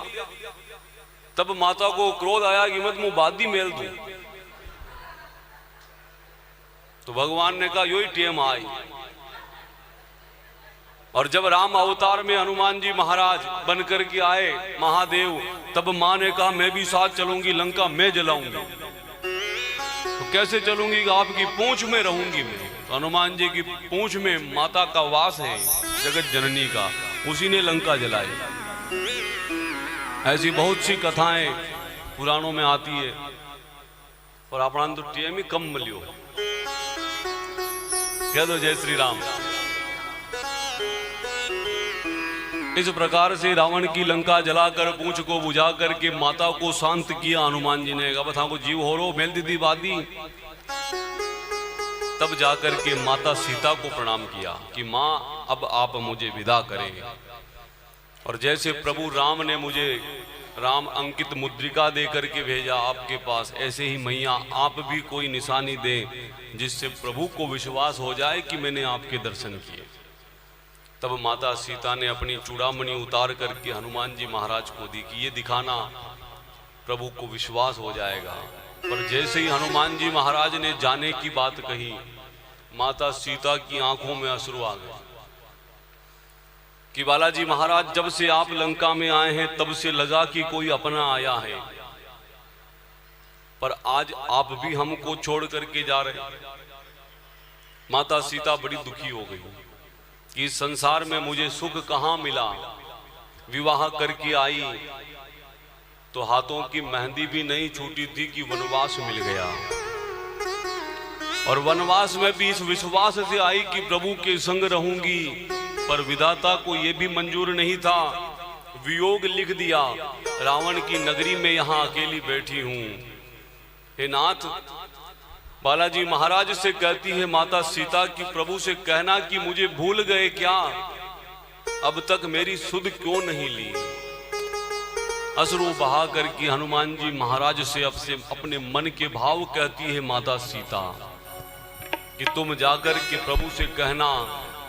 तब माता को क्रोध आया कि मत मुंह बादी मेल दूं। तो भगवान ने कहा यो ही टेम आई। और जब राम अवतार में हनुमान जी महाराज बन करके आए महादेव, तब मां ने कहा मैं भी साथ चलूंगी, लंका मैं जलाऊंगी। तो कैसे चलूंगी, आपकी पूंछ में रहूंगी मैं। तो हनुमान जी की पूंछ में माता का वास है, जगत जननी का, उसी ने लंका जलाई। ऐसी बहुत सी कथाएं पुराणों में आती है, और अपना तो टेम ही कम मिलियो। कह दो जय श्री राम। इस प्रकार से रावण की लंका जलाकर पूंछ को बुझा करके माता को शांत किया हनुमान जी ने। बता को जीव हो रो मेल दीदी वादी। तब जाकर के माता सीता को प्रणाम किया कि माँ अब आप मुझे विदा करें। और जैसे प्रभु राम ने मुझे राम अंकित मुद्रिका दे करके भेजा आपके पास, ऐसे ही मैया आप भी कोई निशानी दें जिससे प्रभु को विश्वास हो जाए कि मैंने आपके दर्शन किए। तब माता सीता ने अपनी चूड़ामणि उतार करके हनुमान जी महाराज को दी कि ये दिखाना, प्रभु को विश्वास हो जाएगा। पर जैसे ही हनुमान जी महाराज ने जाने की बात कही, माता सीता की आंखों में अश्रु आ गए कि बालाजी महाराज जब से आप लंका में आए हैं तब से लगा कि कोई अपना आया है, पर आज आप भी हमको छोड़ करके जा रहे। माता सीता बड़ी दुखी हो गई कि इस संसार में मुझे सुख कहाँ मिला। विवाह करके आई तो हाथों की मेहंदी भी नहीं छूटी थी कि वनवास मिल गया। और वनवास में भी इस विश्वास से आई कि प्रभु के संग रहूंगी, पर विधाता को यह भी मंजूर नहीं था। वियोग लिख दिया, रावण की नगरी में यहां अकेली बैठी हूं। हे नाथ, बालाजी महाराज से कहती है माता सीता की प्रभु से कहना कि मुझे भूल गए क्या, अब तक मेरी सुध क्यों नहीं ली। अश्रु बहा करके हनुमान जी महाराज से अपने मन के भाव कहती है माता सीता कि तुम जाकर के प्रभु से कहना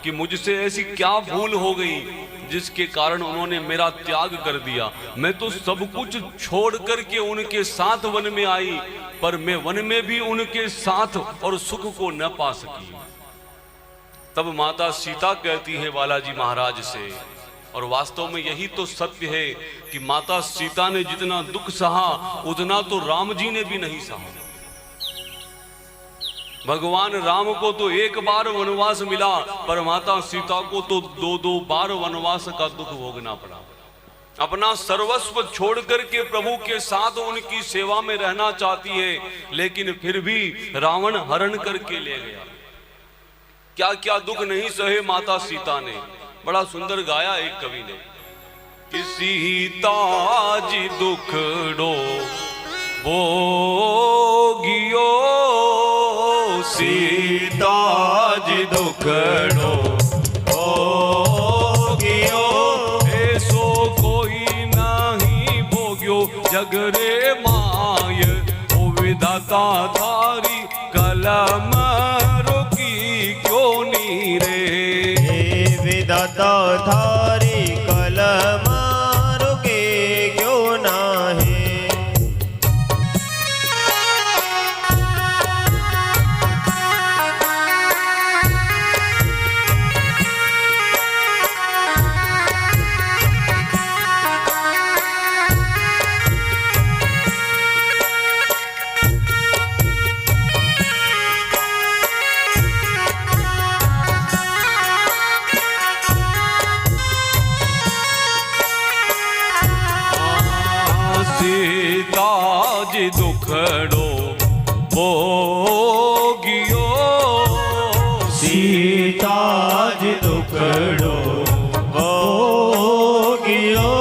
कि मुझसे ऐसी क्या भूल हो गई जिसके कारण उन्होंने मेरा त्याग कर दिया। मैं तो सब कुछ छोड़ करके उनके साथ वन में आई, पर मैं वन में भी उनके साथ और सुख को न पा सकी। तब माता सीता कहती है बालाजी महाराज से, और वास्तव में यही तो सत्य है कि माता सीता ने जितना दुख सहा उतना तो राम जी ने भी नहीं सहा। भगवान राम को तो एक बार वनवास मिला, पर माता सीता को तो दो बार वनवास का दुख भोगना पड़ा। अपना सर्वस्व छोड़ करके प्रभु के साथ उनकी सेवा में रहना चाहती है, लेकिन फिर भी रावण हरण करके ले गया। क्या क्या दुख नहीं सहे माता सीता ने। बड़ा सुंदर गाया एक कवि ने कि सीता जी दुखड़ो भोगियो, सीता जी दुखड़ो भोगियो, ऐसो कोई नहीं भोग्यो जग रे माय, ओ विधाता थारी कलम रोकी क्यों नी रे। विधाता थारी कलम रुके क्यों ना है। सीता जी दुखड़ो भोगियो, सीता जी दुखड़ो भोगियो,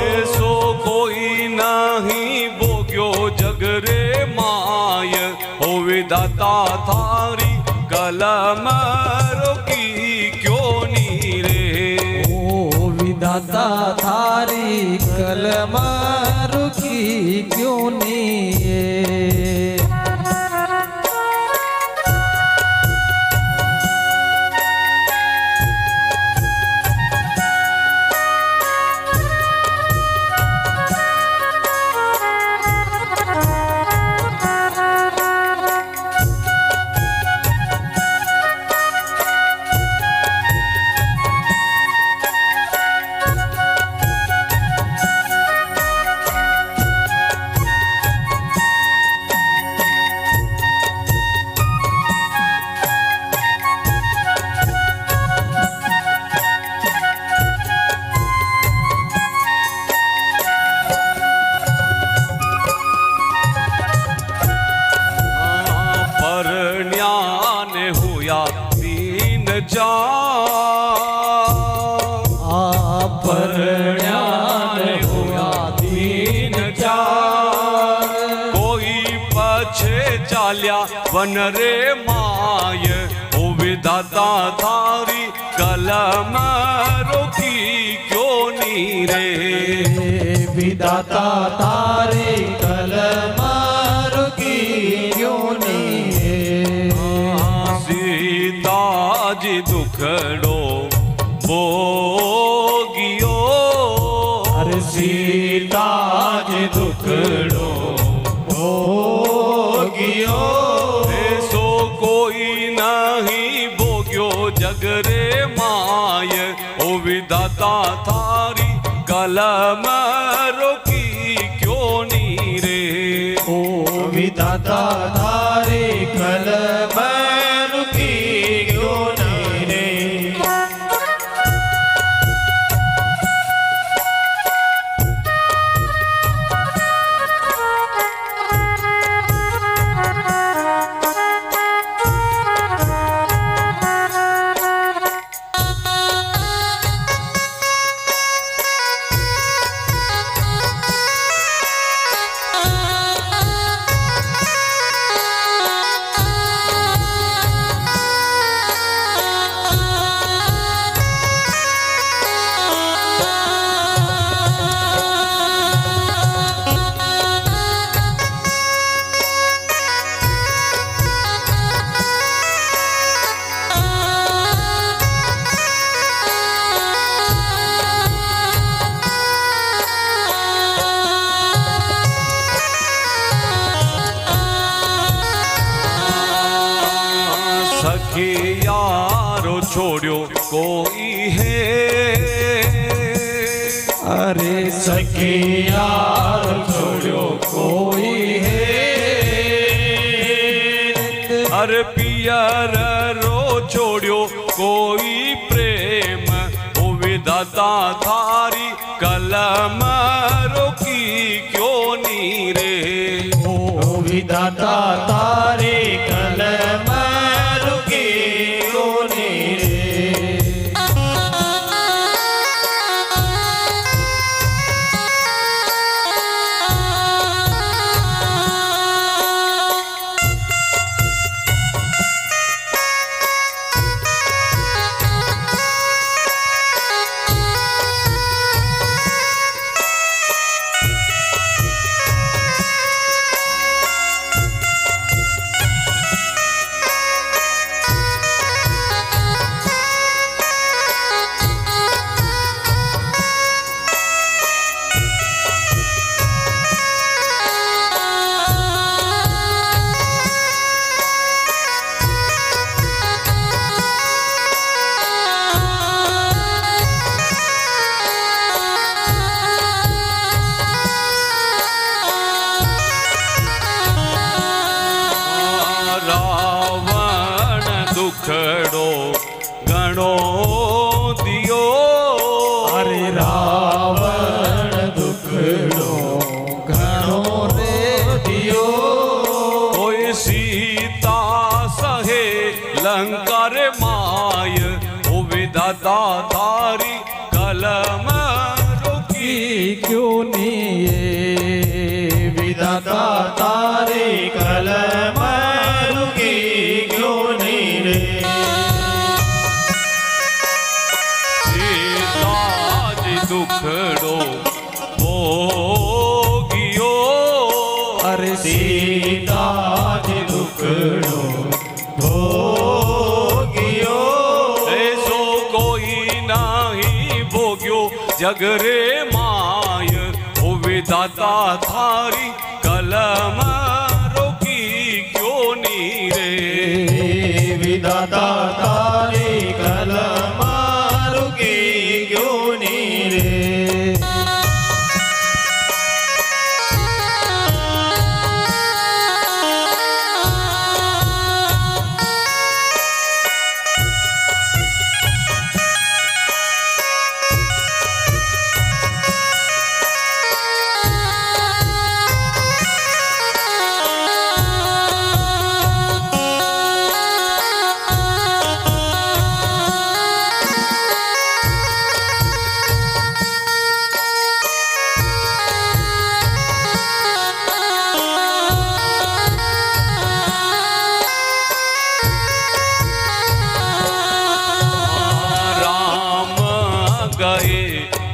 ऐसो कोई नहीं भोग्यो जग रे माय, ओ विधाता थारी कलम रोकी क्यों नी रे। ओ विधाता थारी कलम रुकी क्यों नी ये। परण्यान हुआ दीन चार, कोई पछे चाल्या वन रे माय, ओ विधाता थारी कलम रोकी क्यों नी रे। विधाता थारी कलम रुकी क्यों नी रे। सीता जी दुखड़ो भोगियो, अरे सीता जी दुखड़ो भोगियो, ऐसो कोई नहीं भोग्यो जग रे माय, ओ विधाता थारी कलम रोकी क्यों नी रे। ओ विधाता थारी कलम रुकी क्यों नी रे। सखी यारो छोड़ो कोई है, अरे सखियार छोड़ो कोई है, अरे पियर रो छोड़ो कोई प्रेम, ओ विधाता थारी कलम रोकी क्यों नी रे। ओ विधाता तारे कलम रुकी क्यों नी रे। दुखड़ो गणो दियो, अरे रावण दुखड़ो घणो रे दियो। कोई सीता सहे लंका रे माय, ओ विधाता थारी कलम रोकी क्यों नी ये विधाता तारे कलम रुकी क्यों नी रे। सीता जी दुखड़ो भोगियो, अरे सीता जी दुखड़ो भोगियो। ऐसो कोई नहीं भोग्यो जग रे माय, ओ विधाता थारी कलम रोकी क्यों नी रे। विधाता तारे कलम रुकी क्यों नी रे।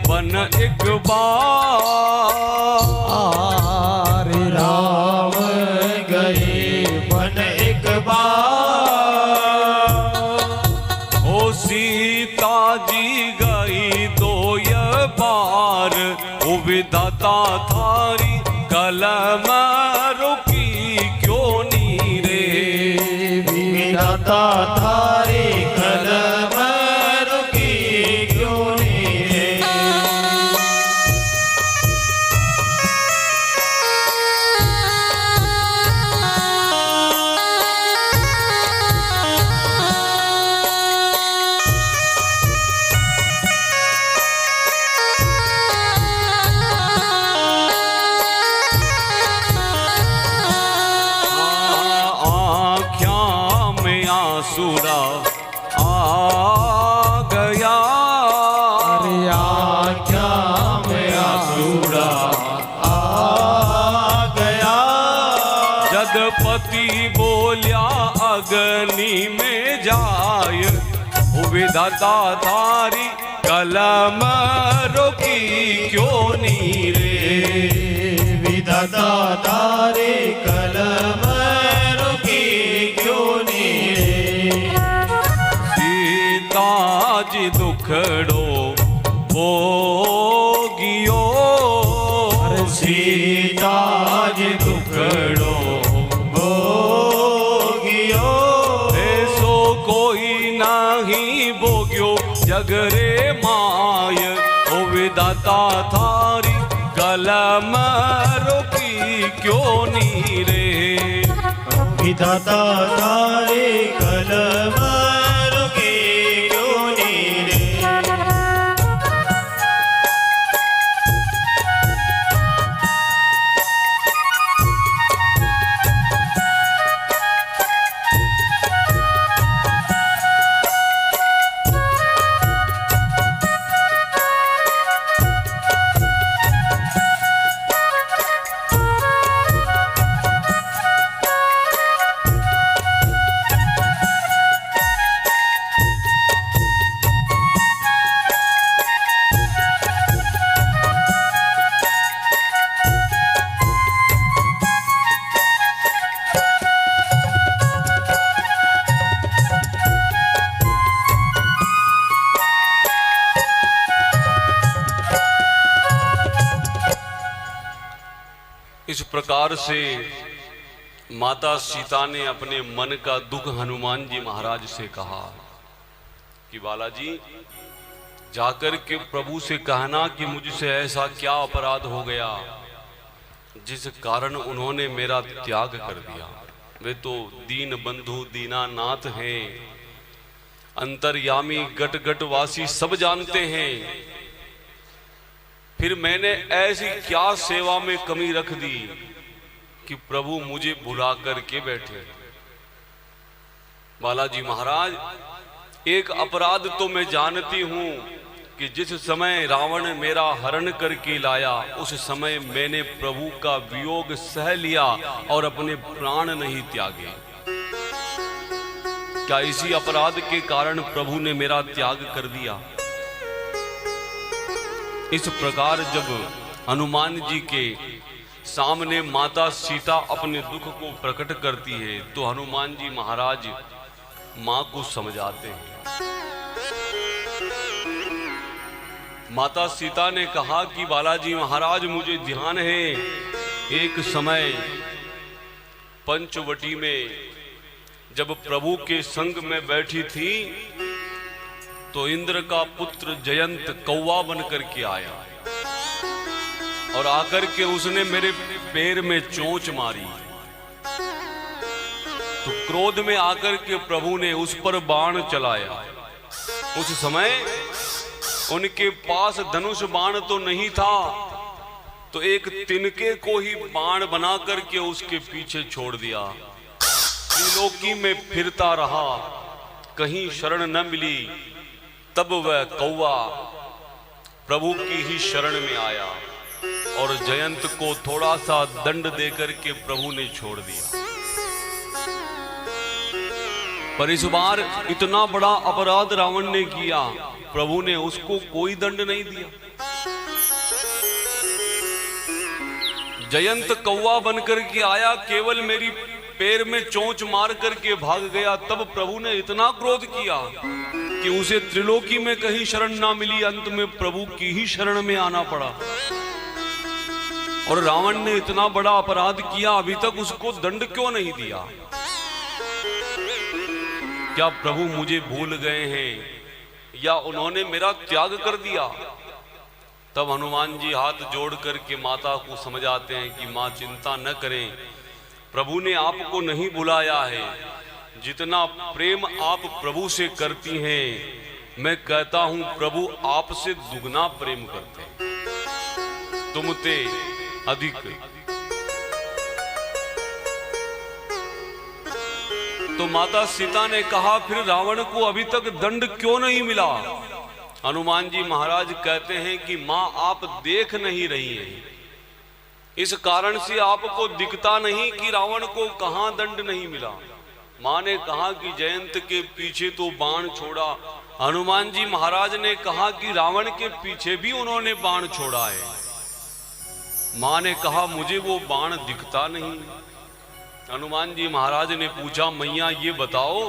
वन एक बार, रे राम गए वन एक बार। ओ सीता जी गई दो ये बार, ओ विधाता थारी कलम रुकी क्यों नी रे। विधाता थारे कलम रुकी क्यों नी रे। आसुरा आ गया, अरे आख्या में आसुरा आ गया। जदपति बोलिया अग्नि में जाय, ओ विधाता थारी कलम रोकी क्यों नी रे। विधाता तारे कलम रुकी क्यों नी रे। सीता जी दुखड़ो भोगियो, अरे सीता जी दुखड़ो भोगियो। ऐसो कोई नहीं भोग्यो जग रे माय, ओ विधाता थारी कलम रोकी क्यों नी रे। विधाता तारे कलम रुके क्यों नी रे। इस प्रकार से माता सीता ने अपने मन का दुख हनुमान जी महाराज से कहा कि बालाजी जाकर के प्रभु से कहना कि मुझसे ऐसा क्या अपराध हो गया जिस कारण उन्होंने मेरा त्याग कर दिया। वे तो दीन बंधु दीनानाथ हैं, अंतर्यामी गट गट वासी सब जानते हैं। फिर मैंने ऐसी क्या सेवा में कमी रख दी कि प्रभु मुझे भुला करके बैठे। बालाजी महाराज, एक अपराध तो मैं जानती हूं कि जिस समय रावण मेरा हरण करके लाया उस समय मैंने प्रभु का वियोग सह लिया और अपने प्राण नहीं त्यागे। क्या इसी अपराध के कारण प्रभु ने मेरा त्याग कर दिया? इस प्रकार जब हनुमान जी के सामने माता सीता अपने दुख को प्रकट करती है तो हनुमान जी महाराज मां को समझाते हैं। माता सीता ने कहा कि बालाजी महाराज, मुझे ध्यान है एक समय पंचवटी में जब प्रभु के संग में बैठी थी तो इंद्र का पुत्र जयंत कौवा बनकर के आया और आकर के उसने मेरे पैर में चोंच मारी। तो क्रोध में आकर के प्रभु ने उस पर बाण चलाया। उस समय उनके पास धनुष बाण तो नहीं था, तो एक तिनके को ही बाण बना करके उसके पीछे छोड़ दिया। त्रिलोकी में फिरता रहा, कहीं शरण न मिली। तब वह कौवा प्रभु की ही शरण में आया और जयंत को थोड़ा सा दंड देकर के प्रभु ने छोड़ दिया। पर इस बार इतना बड़ा अपराध रावण ने किया, प्रभु ने उसको कोई दंड नहीं दिया। जयंत कौवा बनकर के आया, केवल मेरी पैर में चोंच मार करके भाग गया। तब प्रभु ने इतना क्रोध किया कि उसे त्रिलोकी में कहीं शरण ना मिली, अंत में प्रभु की ही शरण में आना पड़ा। और रावण ने इतना बड़ा अपराध किया, अभी तक उसको दंड क्यों नहीं दिया? क्या प्रभु मुझे भूल गए हैं या उन्होंने मेरा त्याग कर दिया? तब हनुमान जी हाथ जोड़ करके माता को समझाते हैं कि मां चिंता न करें, प्रभु ने आपको नहीं बुलाया है। जितना प्रेम आप प्रभु से करती हैं, मैं कहता हूं प्रभु आपसे दुगना प्रेम करते हैं, तुमते अधिक। तो माता सीता ने कहा, फिर रावण को अभी तक दंड क्यों नहीं मिला? हनुमान जी महाराज कहते हैं कि मां आप देख नहीं रही हैं, इस कारण से आपको दिखता नहीं कि रावण को कहां दंड नहीं मिला। मां ने कहा कि जयंत के पीछे तो बाण छोड़ा। हनुमान जी महाराज ने कहा कि रावण के पीछे भी उन्होंने बाण छोड़ा है। मां ने कहा मुझे वो बाण दिखता नहीं। हनुमान जी महाराज ने पूछा, मैया ये बताओ,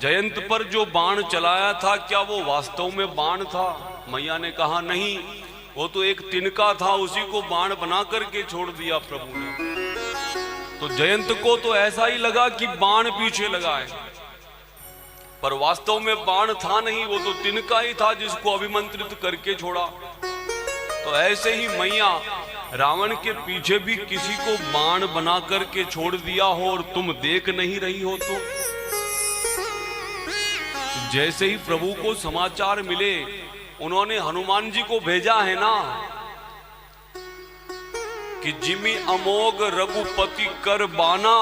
जयंत पर जो बाण चलाया था क्या वो वास्तव में बाण था? मैया ने कहा नहीं, वो तो एक तिनका था, उसी को बाण बना करके छोड़ दिया प्रभु ने। तो जयंत को तो ऐसा ही लगा कि बाण पीछे लगा है, पर वास्तव में बाण था नहीं, वो तो तिनका ही था जिसको अभिमंत्रित करके छोड़ा। तो ऐसे ही मैया रावण के पीछे भी किसी को बाण बना करके छोड़ दिया हो और तुम देख नहीं रही हो तो जैसे ही प्रभु को समाचार मिले उन्होंने हनुमान जी को भेजा है ना कि जिमि अमोघ रघुपति कर बाना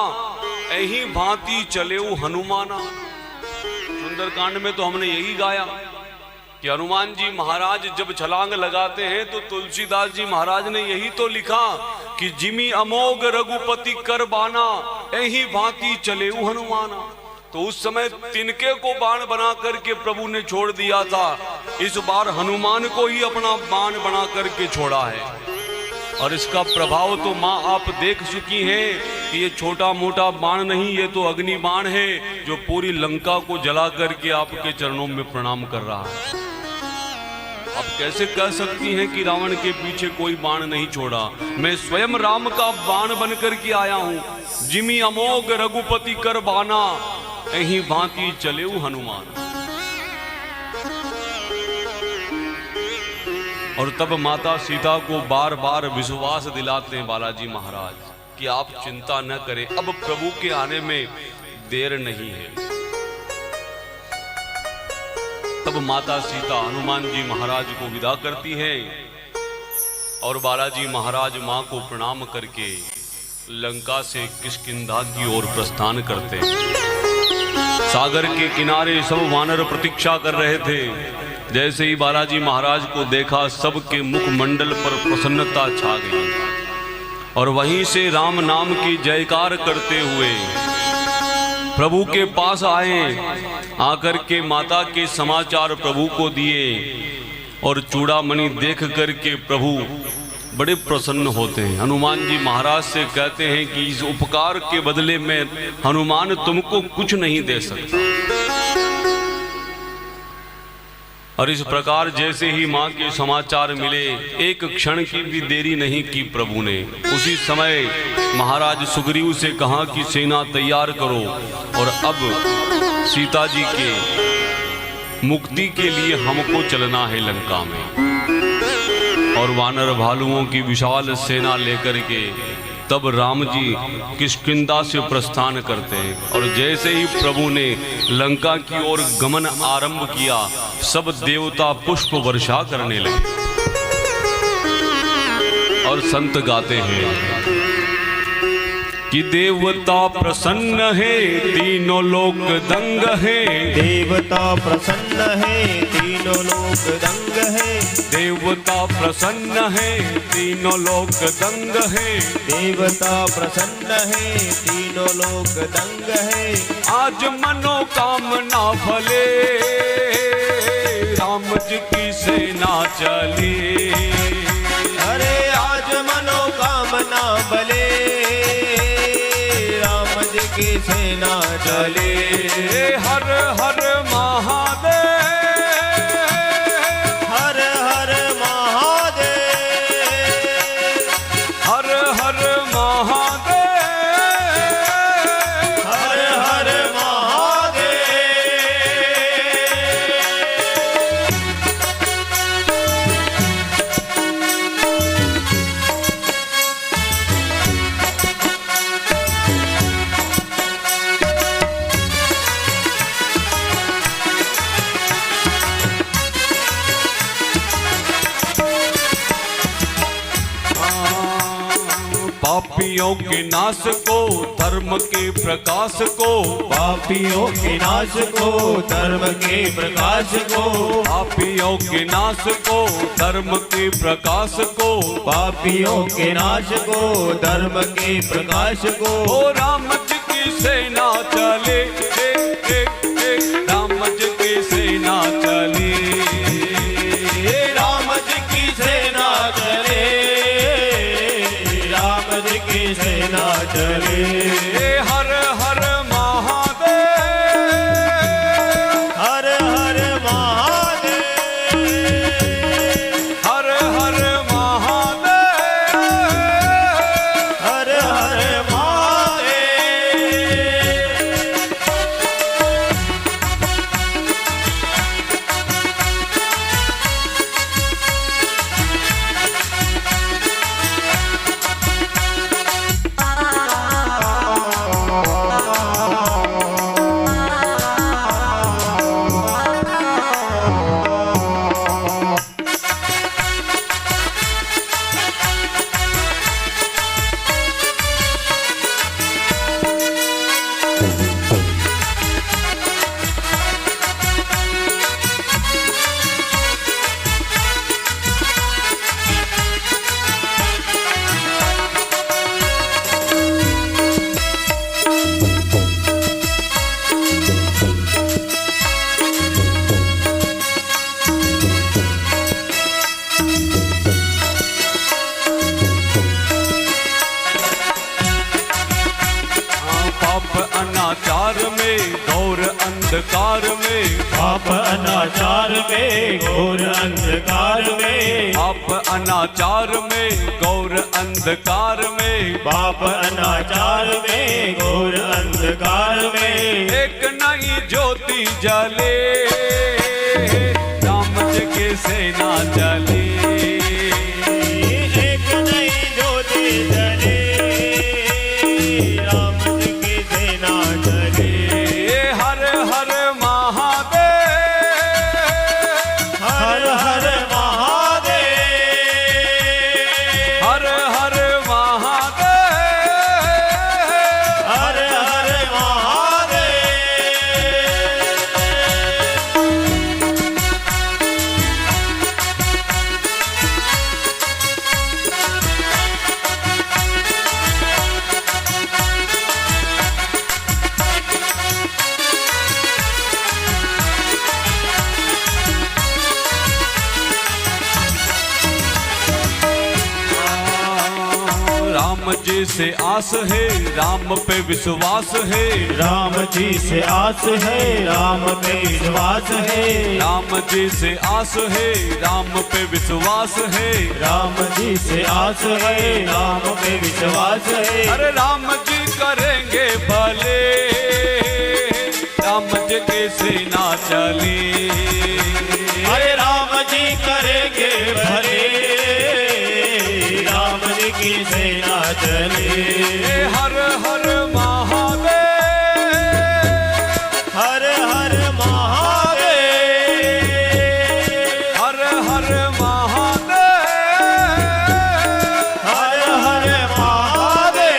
एही भांति चले हनुमाना। सुंदरकांड में तो हमने यही गाया कि हनुमान जी महाराज जब छलांग लगाते हैं तो तुलसीदास जी महाराज ने यही तो लिखा कि जिमि अमोघ रघुपति कर बाना एही भांति चले हनुमाना। तो उस समय तिनके को बाण बना करके प्रभु ने छोड़ दिया था, इस बार हनुमान को ही अपना बाण बना करके छोड़ा है। और इसका प्रभाव तो माँ आप देख चुकी हैं कि ये छोटा मोटा बाण नहीं, ये तो अग्नि बाण है जो पूरी लंका को जला करके आपके चरणों में प्रणाम कर रहा है। आप कैसे कह सकती हैं कि रावण के पीछे कोई बाण नहीं छोड़ा? मैं स्वयं राम का बाण बन करके आया हूं। जिमि अमोघ रघुपति कर बाना एही भांति चले हनुमान। और तब माता सीता को बार बार विश्वास दिलाते हैं बालाजी महाराज कि आप चिंता न करें, अब प्रभु के आने में देर नहीं है। तब माता सीता हनुमान जी महाराज को विदा करती हैं और बालाजी महाराज मां को प्रणाम करके लंका से किष्किंधा की ओर प्रस्थान करते हैं। सागर के किनारे सब वानर प्रतीक्षा कर रहे थे। जैसे ही बालाजी महाराज को देखा सबके मुखमंडल पर प्रसन्नता छा गई और वहीं से राम नाम की जयकार करते हुए प्रभु के पास आए। आकर के माता के समाचार प्रभु को दिए और चूड़ामणि देख करके प्रभु बड़े प्रसन्न होते हैं। हनुमान जी महाराज से कहते हैं कि इस उपकार के बदले में हनुमान तुमको कुछ नहीं दे सकता। और इस प्रकार जैसे ही मां के समाचार मिले एक क्षण की भी देरी नहीं की प्रभु ने। उसी समय महाराज सुग्रीव से कहा कि सेना तैयार करो और अब सीता जी के मुक्ति के लिए हमको चलना है लंका में। और वानर भालुओं की विशाल सेना लेकर के तब राम जी किष्किंधा से प्रस्थान करते हैं। और जैसे ही प्रभु ने लंका की ओर गमन आरंभ किया सब देवता पुष्प वर्षा करने लगे। और संत गाते हैं कि देवता प्रसन्न है तीनों लोक दंग है। देवता प्रसन्न है तीनों लोक दंग है। देवता प्रसन्न है तीनों लोक दंग है। देवता प्रसन्न है तीनों लोक दंग है। आज मनोकामना फले राम जी की सेना चली। अरे आज मनोकामना भले राम जी की सेना चले। हर हर महादेव हर हर महादेव हर हर महादेव हर हर महादेव। पापियों के नाश को धर्म के प्रकाश को। पापियों के नाश को धर्म के प्रकाश को। पापियों के नाश को धर्म के प्रकाश को। पापियों के नाश को धर्म के प्रकाश को। ओ राम जी की सेना चले राम जी की सेना चली। राम जी की सेना चले राम जी की सेना चले। हर हर महादेव हर हर महादेव हर हर महादेव हर हर महादेव। अंधकार में, पाप अनाचार में घोर अंधकार में, पाप अनाचार में घोर अंधकार में, पाप अनाचार में घोर अंधकार में, एक नई ज्योति जले, राम जी की सेना जले, एक नई ज्योति जले, राम जी की सेना जले। हर हर महादेव, हर हर महादेव, हर हर महादेव, हर हर महादेव। राम जी से आस है, राम पे विश्वास है, राम जी से आस है, राम पे विश्वास है, राम जी से आस है, राम पे विश्वास है, राम जी से आस है, राम पे विश्वास है। अरे राम जी करेंगे भले, राम जी की सेना चली, अरे राम जी करेंगे भले, राम जी की सेना चले। हर हर महादेव, हर हर महादेव, हर हर महादेव, हर हर महादेव।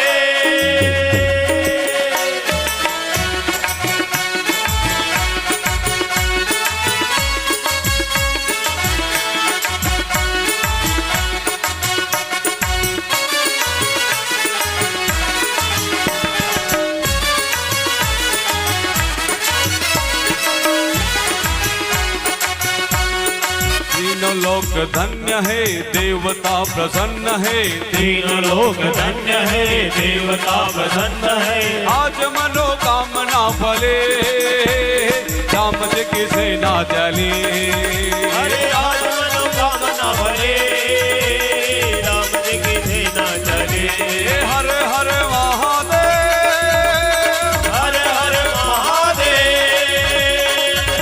तीनों लोक धन्य है, देवता प्रसन्न है, तीनों लोक धन्य है, देवता प्रसन्न है, आज मनोकामना फले, राम जी की सेना चली, अरे आज मनोकामना भले, राम जी की सेना चले। हर हर महादेव, हर हर महादेव,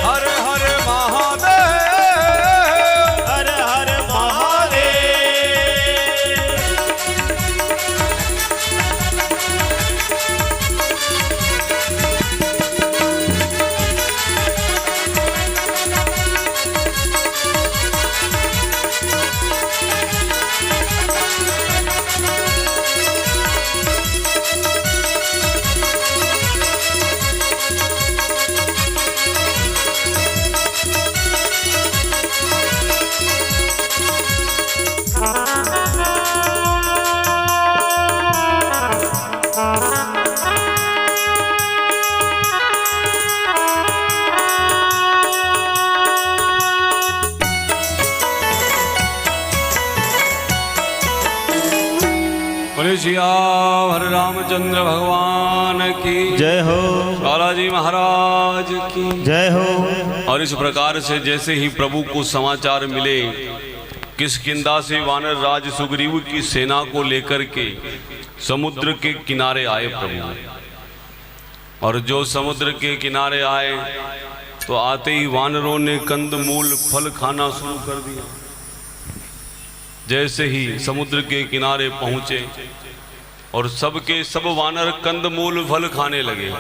हर हर महादेव, हर हर महादेव। बोले सियावर रामचंद्र भगवान की जय हो, बालाजी महाराज की जय हो। और इस प्रकार से जैसे ही प्रभु को समाचार मिले, किष्किंधा से वानर राज सुग्रीव की सेना को लेकर के समुद्र के किनारे आए प्रभु। और जो समुद्र के किनारे आए तो आते ही वानरों ने कंदमूल फल खाना शुरू कर दिया। जैसे ही समुद्र के किनारे पहुंचे और सबके सब वानर कंदमूल फल खाने लगे।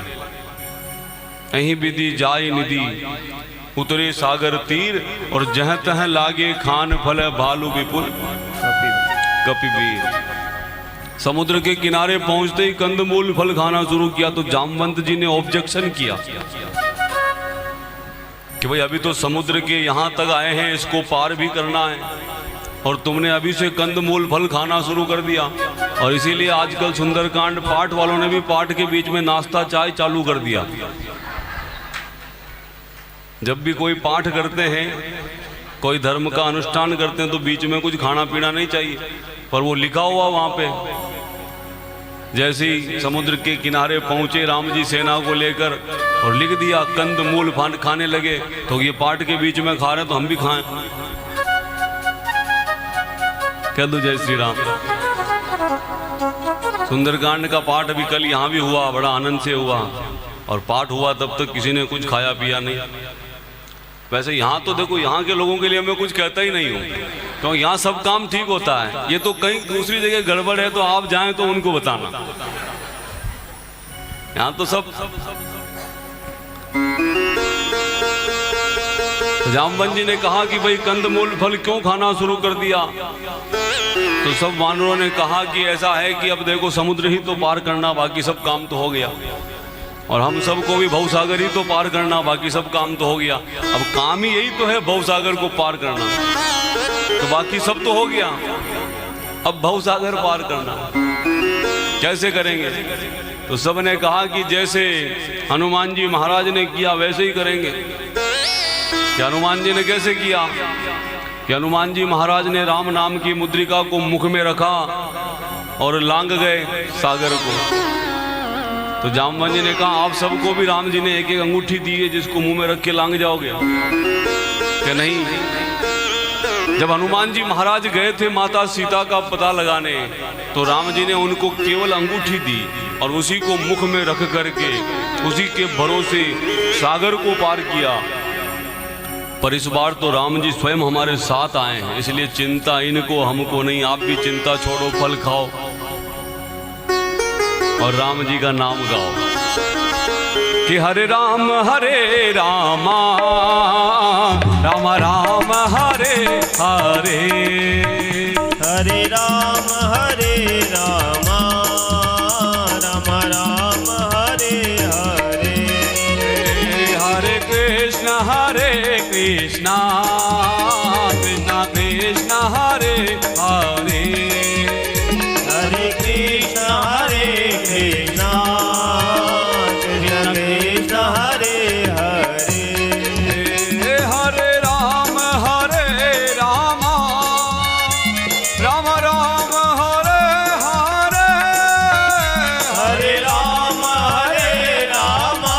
अहीं विधि जाय निधि उतरे सागर तीर, और जह तह लागे खान फल भालू विपुल कपिवीर। समुद्र के किनारे पहुंचते ही कंदमूल फल खाना शुरू किया तो जामवंत जी ने ऑब्जेक्शन किया कि भाई अभी तो समुद्र के यहाँ तक आए हैं, इसको पार भी करना है और तुमने अभी से कंदमूल फल खाना शुरू कर दिया। और इसीलिए आजकल सुंदरकांड पाठ वालों ने भी पाठ के बीच में नाश्ता चाय चालू कर दिया। जब भी कोई पाठ करते हैं, कोई धर्म का अनुष्ठान करते हैं तो बीच में कुछ खाना पीना नहीं चाहिए, पर वो लिखा हुआ वहां पे जैसे ही समुद्र के किनारे पहुंचे राम जी सेना को लेकर और लिख दिया कंद मूल खाने लगे, तो ये पाट के बीच में खा रहे हैं तो हम भी खाएं। कह दो जय श्री राम। सुंदरकांड का पाठ अभी कल यहाँ भी हुआ, बड़ा आनंद से हुआ, और पाठ हुआ तब तक किसी ने कुछ खाया पिया नहीं। वैसे यहाँ तो देखो, यहाँ के लोगों के लिए मैं कुछ कहता ही नहीं हूँ, क्योंकि यहाँ सब काम ठीक होता है। ये तो कहीं दूसरी जगह गड़बड़ है तो आप जाएं तो उनको बताना। यहाँ तो सब जामवन जी ने कहा कि भाई कंदमूल फल क्यों खाना शुरू कर दिया, तो सब वानरों ने कहा कि ऐसा है कि अब देखो समुद्र ही तो पार करना, बाकी सब काम तो हो गया, और हम सबको भी भवसागर ही तो पार करना, बाकी सब काम तो हो गया। अब काम ही यही तो है भवसागर को पार करना, तो बाकी सब तो हो गया, अब भवसागर पार करना कैसे करेंगे? तो सब ने कहा कि जैसे हनुमान जी महाराज ने किया वैसे ही करेंगे। कि हनुमान जी ने कैसे किया? कि हनुमान जी महाराज ने राम नाम की मुद्रिका को मुख में रखा और लांग गए सागर को। तो जामवन जी ने कहा आप सबको भी राम जी ने एक एक अंगूठी दी है जिसको मुंह में रख के लांग जाओगे? कि नहीं। जब हनुमान जी महाराज गए थे माता सीता का पता लगाने, तो राम जी ने उनको केवल अंगूठी दी और उसी को मुख में रख करके उसी के भरोसे सागर को पार किया। पर इस बार तो राम जी स्वयं हमारे साथ आए हैं, इसलिए चिंता इनको हमको नहीं। आप भी चिंता छोड़ो, फल खाओ और राम जी का नाम गाओ कि हरे राम रामा राम राम हरे हरे, हरे राम रामा राम राम हरे हरे, हरे कृष्ण कृष्ण कृष्ण हरे हरे, हरे कृष्ण कृष्ण कृष्ण हरे हरे, हरे राम रामा राम राम हरे हरे, हरे राम रामा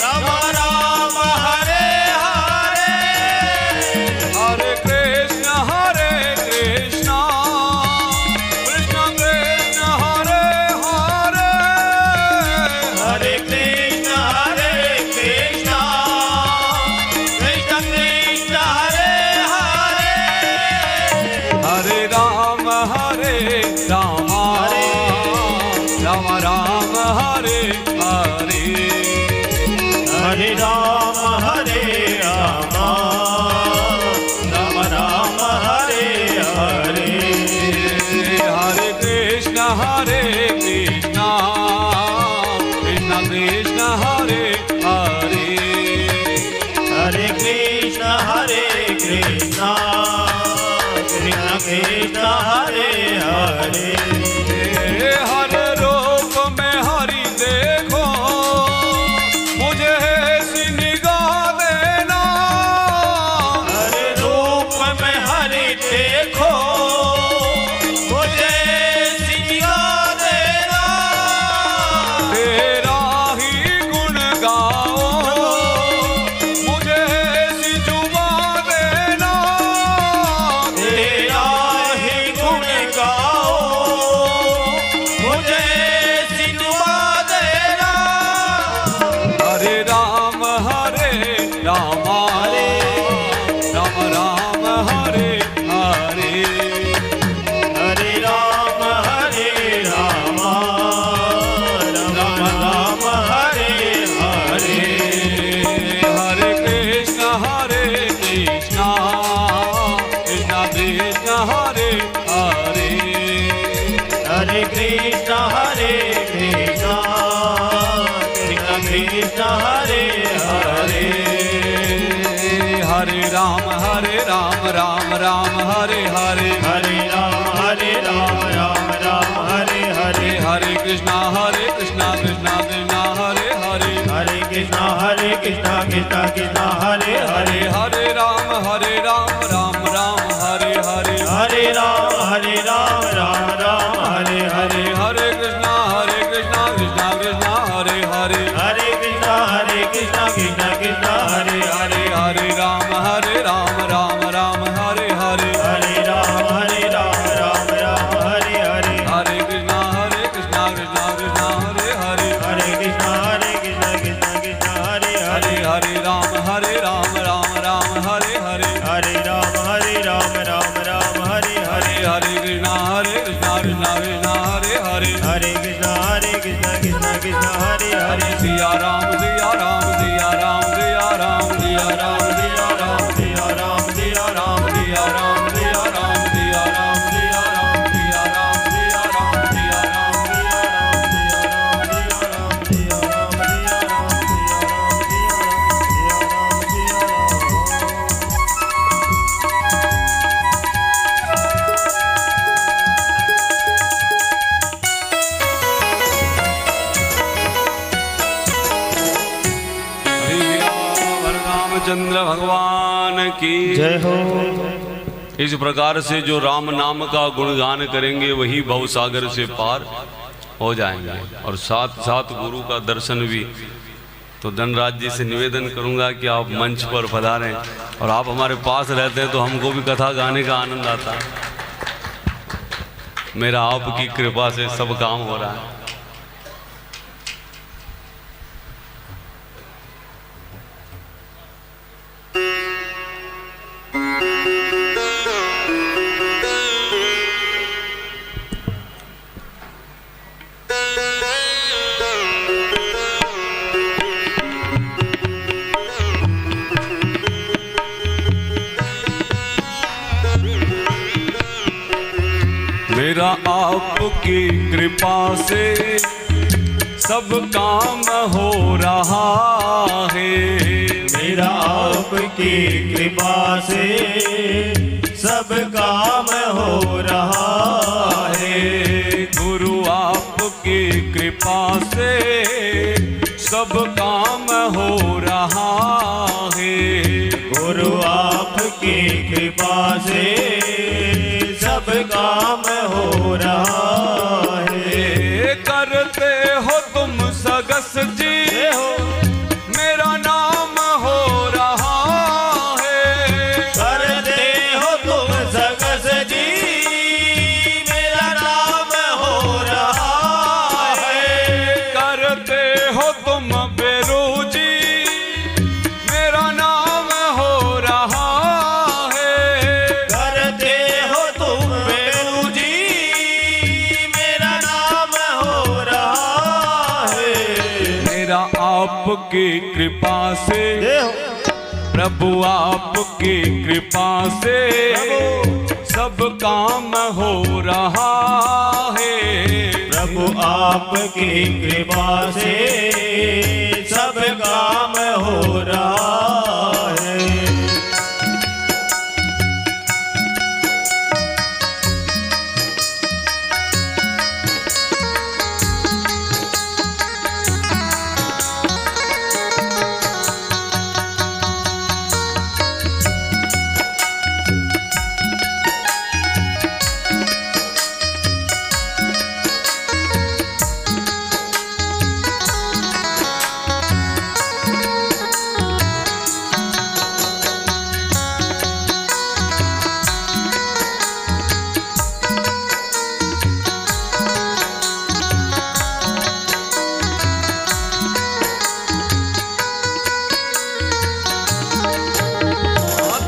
राम राम हरे हरे, हरे कृष्ण कृष्ण कृष्ण कृष्ण हरे हरे, हरे कृष्ण कृष्ण कृष्ण कृष्ण हरे हरे, हरे राम रामा राम राम हरे हरे, हरे राम रामा राम राम हरे हरे, हरे कृष्ण कृष्ण कृष्ण कृष्ण हरे हरे, हरे कृष्ण कृष्ण कृष्ण कृष्ण हरे हरे, हर रूप में हरि देखो मुझे ऐसी निगाह देना, हरे रूप में हरि देखो मुझे सिखा देना, तेरा ही गुण गाओ मुझे ऐसी जुबान देना, तेरा ही गुण गाओ मुझे सिखा देना, हरे राम रामा राम राम हरे हरे, हरे राम रामा राम राम हरे हरे, हरे कृष्ण कृष्ण कृष्ण कृष्ण हरे हरे, हरे कृष्ण कृष्ण कृष्ण कृष्ण हरे हरे, हरे राम राम राम हरे हरे, हरे राम राम राम हरे हरे, हरे कृष्ण कृष्ण कृष्ण हरे हरे, हरे कृष्ण कृष्ण कृष्ण हरे हरे, हरे राम राम राम हरे हरे, हरे राम राम राम हरे हरे, हरे की जय हो। इस प्रकार से जो राम नाम का गुणगान करेंगे वही भवसागर से पार हो जाएंगे। और साथ साथ गुरु का दर्शन भी। तो धनराज जी से निवेदन करूंगा कि आप मंच पर पधारें, और आप हमारे पास रहते हैं तो हमको भी कथा गाने का आनंद आता है। मेरा आपकी कृपा से सब काम हो रहा है। मेरा आपकी कृपा से सब काम हो रहा है। मेरा आपकी कृपा से सब काम हो रहा है। गुरु आपकी कृपा से सब काम हो रहा है। गुरु आपकी कृपा से सब काम हो रहा है। करते हो तुम सगस जी मेरा नाम हो रहा है। करते हो तुम सगस जी मेरा नाम हो रहा है। करते हो तुम बेरू जी मेरा नाम हो रहा है। करते हो तुम बेरू जी मेरा नाम हो रहा है। मेरा आपकी कृपा से प्रभु आपकी कृपा से सब काम हो रहा है। प्रभु आपकी कृपा से सब काम हो रहा है।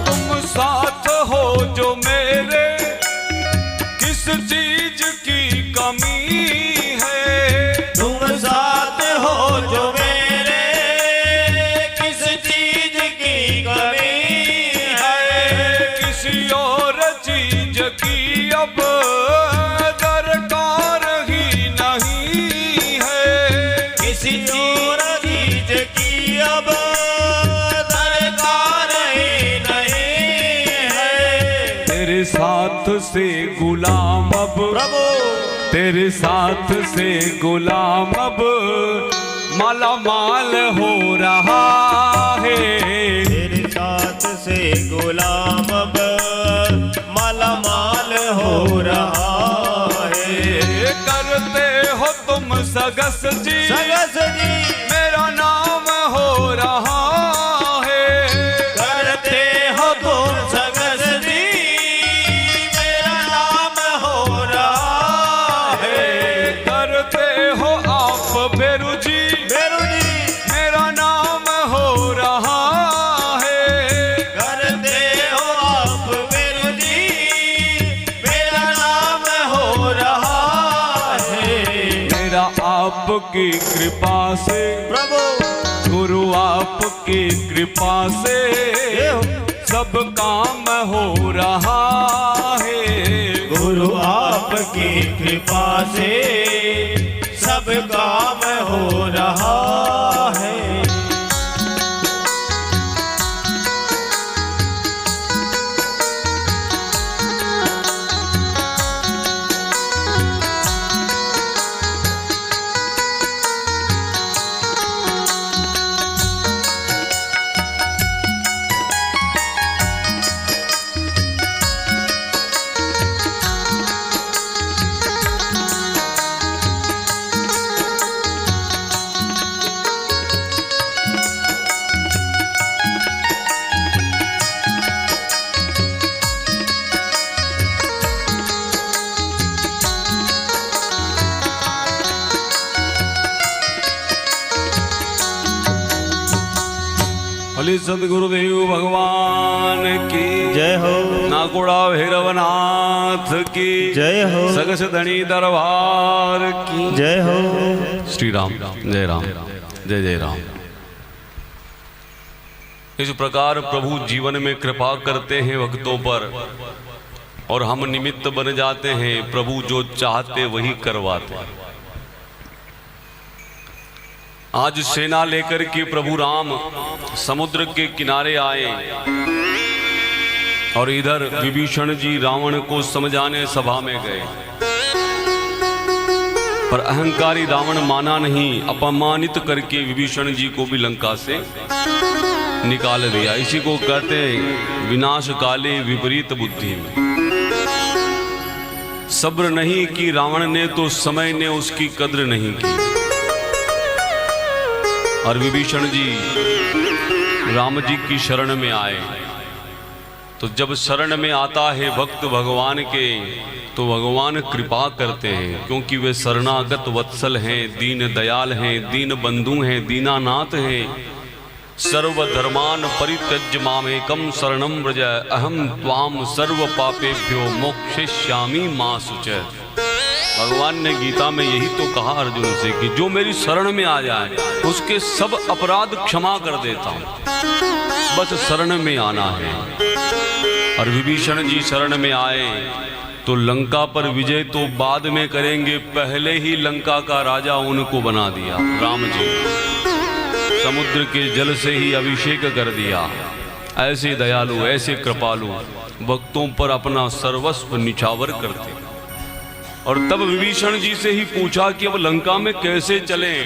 तुम साथ हो जो मेरे किस चीज की कमी है। तुम साथ हो जो मेरे किस चीज की कमी है। किसी और चीज की अब दरकार ही नहीं है। किसी और चीज की अब दरकार ही नहीं है। तेरे साथ से गुलाम अब प्रभु तेरे साथ से गुलाम अब माला माल हो रहा है। तेरे साथ से गुलाम अब माला माल हो रहा है। करते हो तुम सगस जी सगस जी मेरा नाम हो रहा है। करते हो तुम सगस जी मेरा नाम हो रहा है। करते हो आप बेरू जी बेरू जी मेरा नाम हो रहा है। करते हो आप बेरू जी मेरा नाम हो रहा है। मेरा आपकी कृपा से प्रभु गुरु आपकी कृपा से सब काम हो रहा है। गुरु आपकी कृपा से सब काम हो रहा है। बोले सदगुरुदेव भगवान की जय हो। नाकोड़ा भैरवनाथ की जय हो। सगस धनी दरबार की जय हो। श्री राम जय राम जय जय राम। इस प्रकार प्रभु जीवन में कृपा करते हैं भक्तों पर और हम निमित्त बन जाते हैं। प्रभु जो चाहते वही करवाते हैं। आज सेना लेकर के प्रभु राम समुद्र के किनारे आए और इधर विभीषण जी रावण को समझाने सभा में गए, पर अहंकारी रावण माना नहीं। अपमानित करके विभीषण जी को भी लंका से निकाल दिया। इसी को कहते हैं विनाश काले विपरीत बुद्धि। सब्र नहीं की रावण ने तो समय ने उसकी कद्र नहीं की। और विभीषण जी राम जी की शरण में आए, तो जब शरण में आता है भक्त भगवान के तो भगवान कृपा करते हैं, क्योंकि वे शरणागत वत्सल हैं, दीन दयाल हैं, दीन बंधु हैं, दीनानाथ हैं। सर्वधर्मान परित्यज्य मामेकं शरणं व्रज अहम त्वाम सर्व पापेभ्यो मोक्षयिष्यामि मा शुचः। भगवान ने गीता में यही तो कहा अर्जुन से कि जो मेरी शरण में आ जाए उसके सब अपराध क्षमा कर देता हूं, बस शरण में आना है। और विभीषण जी शरण में आए तो लंका पर विजय तो बाद में करेंगे, पहले ही लंका का राजा उनको बना दिया। राम जी समुद्र के जल से ही अभिषेक कर दिया। ऐसे दयालु, ऐसे कृपालु भक्तों पर अपना सर्वस्व निछावर करते। और तब विभीषण जी से ही पूछा कि अब लंका में कैसे चलें।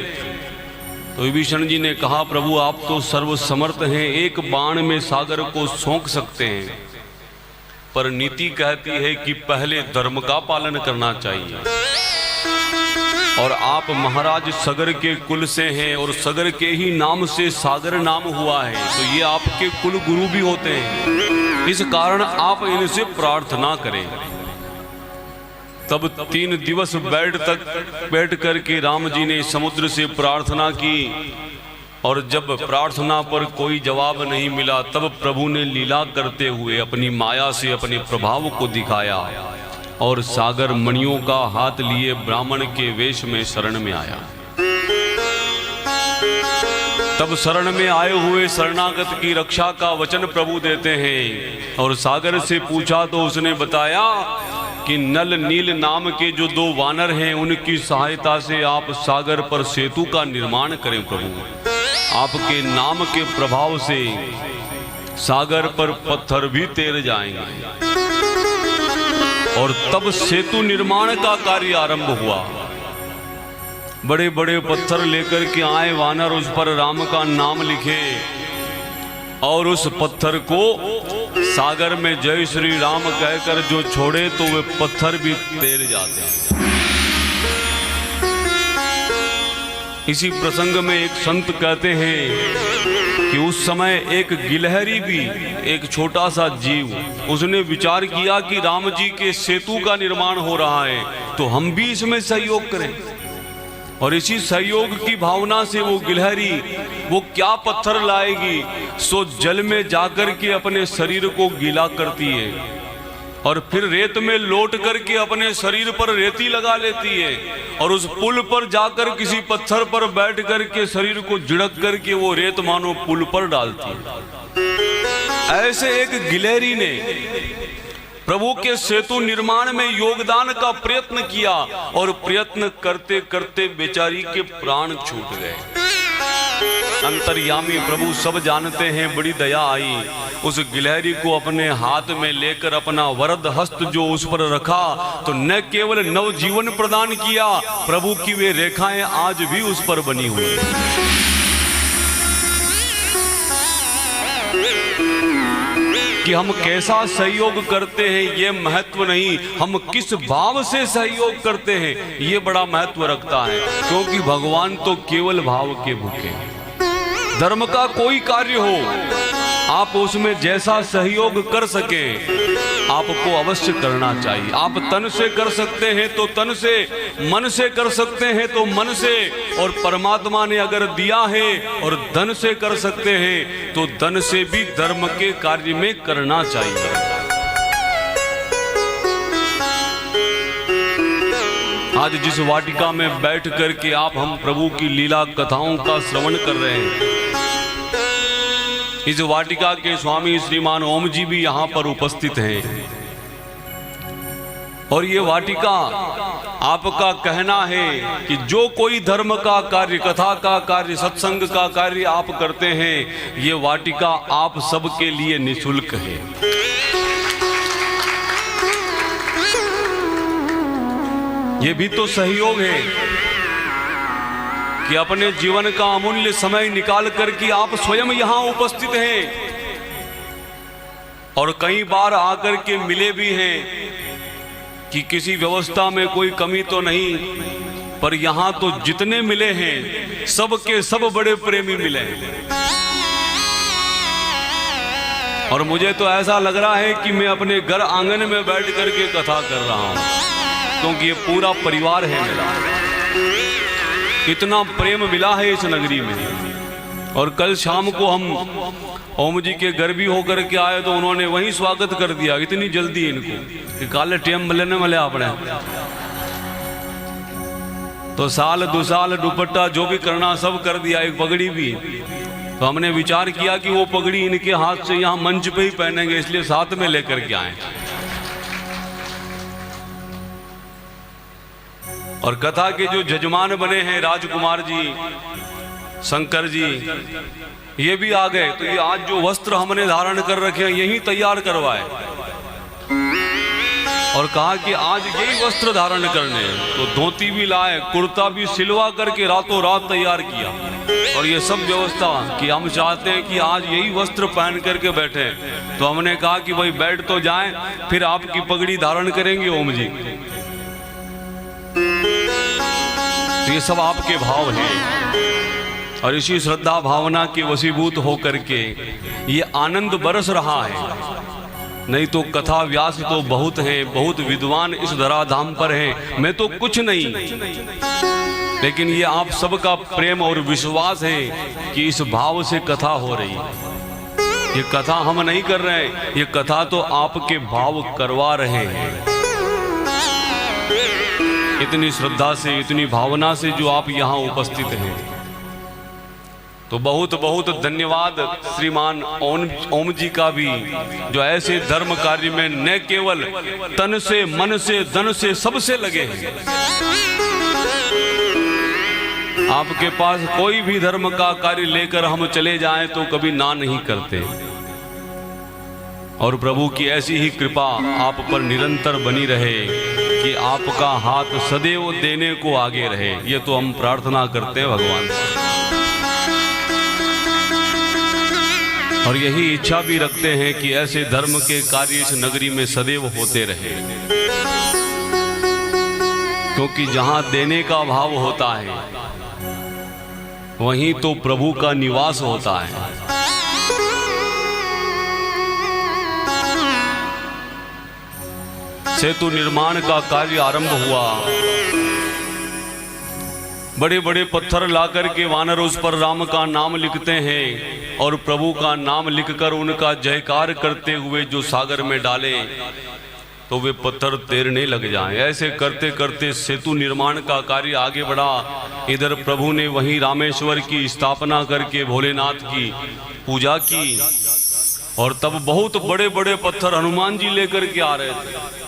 तो विभीषण जी ने कहा प्रभु आप तो सर्वसमर्थ हैं, एक बाण में सागर को सोख सकते हैं, पर नीति कहती है कि पहले धर्म का पालन करना चाहिए। और आप महाराज सगर के कुल से हैं और सगर के ही नाम से सागर नाम हुआ है, तो ये आपके कुल गुरु भी होते हैं। इस कारण आप इनसे प्रार्थना करें। तब 3 दिवस बैठ कर के राम जी ने समुद्र से प्रार्थना की, और जब प्रार्थना पर कोई जवाब नहीं मिला तब प्रभु ने लीला करते हुए अपनी माया से अपने प्रभाव को दिखाया और सागर मणियों का हाथ लिए ब्राह्मण के वेश में शरण में आया। तब शरण में आए हुए शरणागत की रक्षा का वचन प्रभु देते हैं। और सागर से पूछा तो उसने बताया कि नल नील नाम के जो 2 वानर हैं उनकी सहायता से आप सागर पर सेतु का निर्माण करें। प्रभु आपके नाम के प्रभाव से सागर पर पत्थर भी तैर जाएंगे। और तब सेतु निर्माण का कार्य आरंभ हुआ। बड़े बड़े पत्थर लेकर के आए वानर, उस पर राम का नाम लिखे और उस पत्थर को सागर में जय श्री राम कहकर जो छोड़े तो वे पत्थर भी तैर जाते हैं। इसी प्रसंग में एक संत कहते हैं कि उस समय एक गिलहरी भी, एक छोटा सा जीव, उसने विचार किया कि राम जी के सेतु का निर्माण हो रहा है तो हम भी इसमें सहयोग करें। और इसी सहयोग की भावना से वो गिलहरी वो क्या पत्थर लाएगी, सो जल में जाकर के अपने शरीर को गीला करती है और फिर रेत में लौट करके अपने शरीर पर रेती लगा लेती है और उस पुल पर जाकर किसी पत्थर पर बैठ करके शरीर को झिड़क करके वो रेत मानो पुल पर डालती है। ऐसे एक गिलहरी ने प्रभु के सेतु निर्माण में योगदान का प्रयत्न किया और प्रयत्न करते करते बेचारी के प्राण छूट गए। अंतर्यामी प्रभु सब जानते हैं, बड़ी दया आई। उस गिलहरी को अपने हाथ में लेकर अपना वरद हस्त जो उस पर रखा तो न केवल नव जीवन प्रदान किया, प्रभु की वे रेखाएं आज भी उस पर बनी हुई। कि हम कैसा सहयोग करते हैं ये महत्व नहीं, हम किस भाव से सहयोग करते हैं ये बड़ा महत्व रखता है। क्योंकि भगवान तो केवल भाव के भूखे। धर्म का कोई कार्य हो आप उसमें जैसा सहयोग कर सके आपको अवश्य करना चाहिए। आप तन से कर सकते हैं तो तन से, मन से कर सकते हैं तो मन से, और परमात्मा ने अगर दिया है और धन से कर सकते हैं तो धन से भी धर्म के कार्य में करना चाहिए। आज जिस वाटिका में बैठ करके आप हम प्रभु की लीला कथाओं का श्रवण कर रहे हैं, इस वाटिका के स्वामी श्रीमान ओम जी भी यहाँ पर उपस्थित हैं। और ये वाटिका आपका कहना है कि जो कोई धर्म का कार्य, कथा का कार्य, सत्संग का कार्य आप करते हैं, ये वाटिका आप सबके लिए निःशुल्क है। ये भी तो सहयोग है कि अपने जीवन का अमूल्य समय निकाल करके आप स्वयं यहाँ उपस्थित हैं और कई बार आकर के मिले भी हैं कि किसी व्यवस्था में कोई कमी तो नहीं, पर यहाँ तो जितने मिले हैं सब के सब बड़े प्रेमी मिले हैं। और मुझे तो ऐसा लग रहा है कि मैं अपने घर आंगन में बैठ करके कथा कर रहा हूँ, क्योंकि ये पूरा परिवार है मेरा। इतना प्रेम मिला है इस नगरी में। और कल शाम को हम ओम जी के घर भी होकर के आए तो उन्होंने वहीं स्वागत कर दिया। इतनी जल्दी इनको कि काले टेम लेने वाले आपने तो साल 2 साल दुपट्टा जो भी करना सब कर दिया, एक पगड़ी भी। तो हमने विचार किया कि वो पगड़ी इनके हाथ से यहाँ मंच पे ही पहनेंगे, इसलिए साथ में लेकर के आए। और कथा के जो जजमान बने हैं राजकुमार जी, शंकर जी, ये भी आ गए। तो ये आज जो वस्त्र हमने धारण कर रखे हैं यही तैयार करवाए और कहा कि आज यही वस्त्र धारण करने। तो धोती भी लाए, कुर्ता भी सिलवा करके रातों रात तैयार किया। और ये सब व्यवस्था कि हम चाहते हैं कि आज यही वस्त्र पहन करके बैठे। तो हमने कहा कि भाई बैठ तो जाएं, फिर आपकी पगड़ी धारण करेंगे ओम जी। तो ये सब आपके भाव हैं और इसी श्रद्धा भावना के वशीभूत होकर के ये आनंद बरस रहा है। नहीं तो कथा व्यास तो बहुत हैं, बहुत विद्वान इस धराधाम पर हैं, मैं तो कुछ नहीं। लेकिन ये आप सबका प्रेम और विश्वास है कि इस भाव से कथा हो रही है। ये कथा हम नहीं कर रहे हैं, ये कथा तो आपके भाव करवा रहे हैं। इतनी श्रद्धा से, इतनी भावना से जो आप यहाँ उपस्थित हैं, तो बहुत बहुत धन्यवाद श्रीमान ओम जी का भी, जो ऐसे धर्म कार्य में न केवल तन से, मन से, धन से, सबसे लगे हैं। आपके पास कोई भी धर्म का कार्य लेकर हम चले जाएं तो कभी ना नहीं करते। और प्रभु की ऐसी ही कृपा आप पर निरंतर बनी रहे कि आपका हाथ सदैव देने को आगे रहे, ये तो हम प्रार्थना करते हैं भगवान से। और यही इच्छा भी रखते हैं कि ऐसे धर्म के कार्य इस नगरी में सदैव होते रहे, क्योंकि जहां देने का भाव होता है वहीं तो प्रभु का निवास होता है। सेतु निर्माण का कार्य आरंभ हुआ, बड़े बड़े पत्थर लाकर के वानर उस पर राम का नाम लिखते हैं और प्रभु का नाम लिखकर उनका जयकार करते हुए जो सागर में डाले तो वे पत्थर तैरने लग जाएं। ऐसे करते करते सेतु निर्माण का कार्य आगे बढ़ा। इधर प्रभु ने वहीं रामेश्वर की स्थापना करके भोलेनाथ की पूजा की और तब बहुत बड़े बड़े पत्थर हनुमान जी लेकर के आ रहे थे।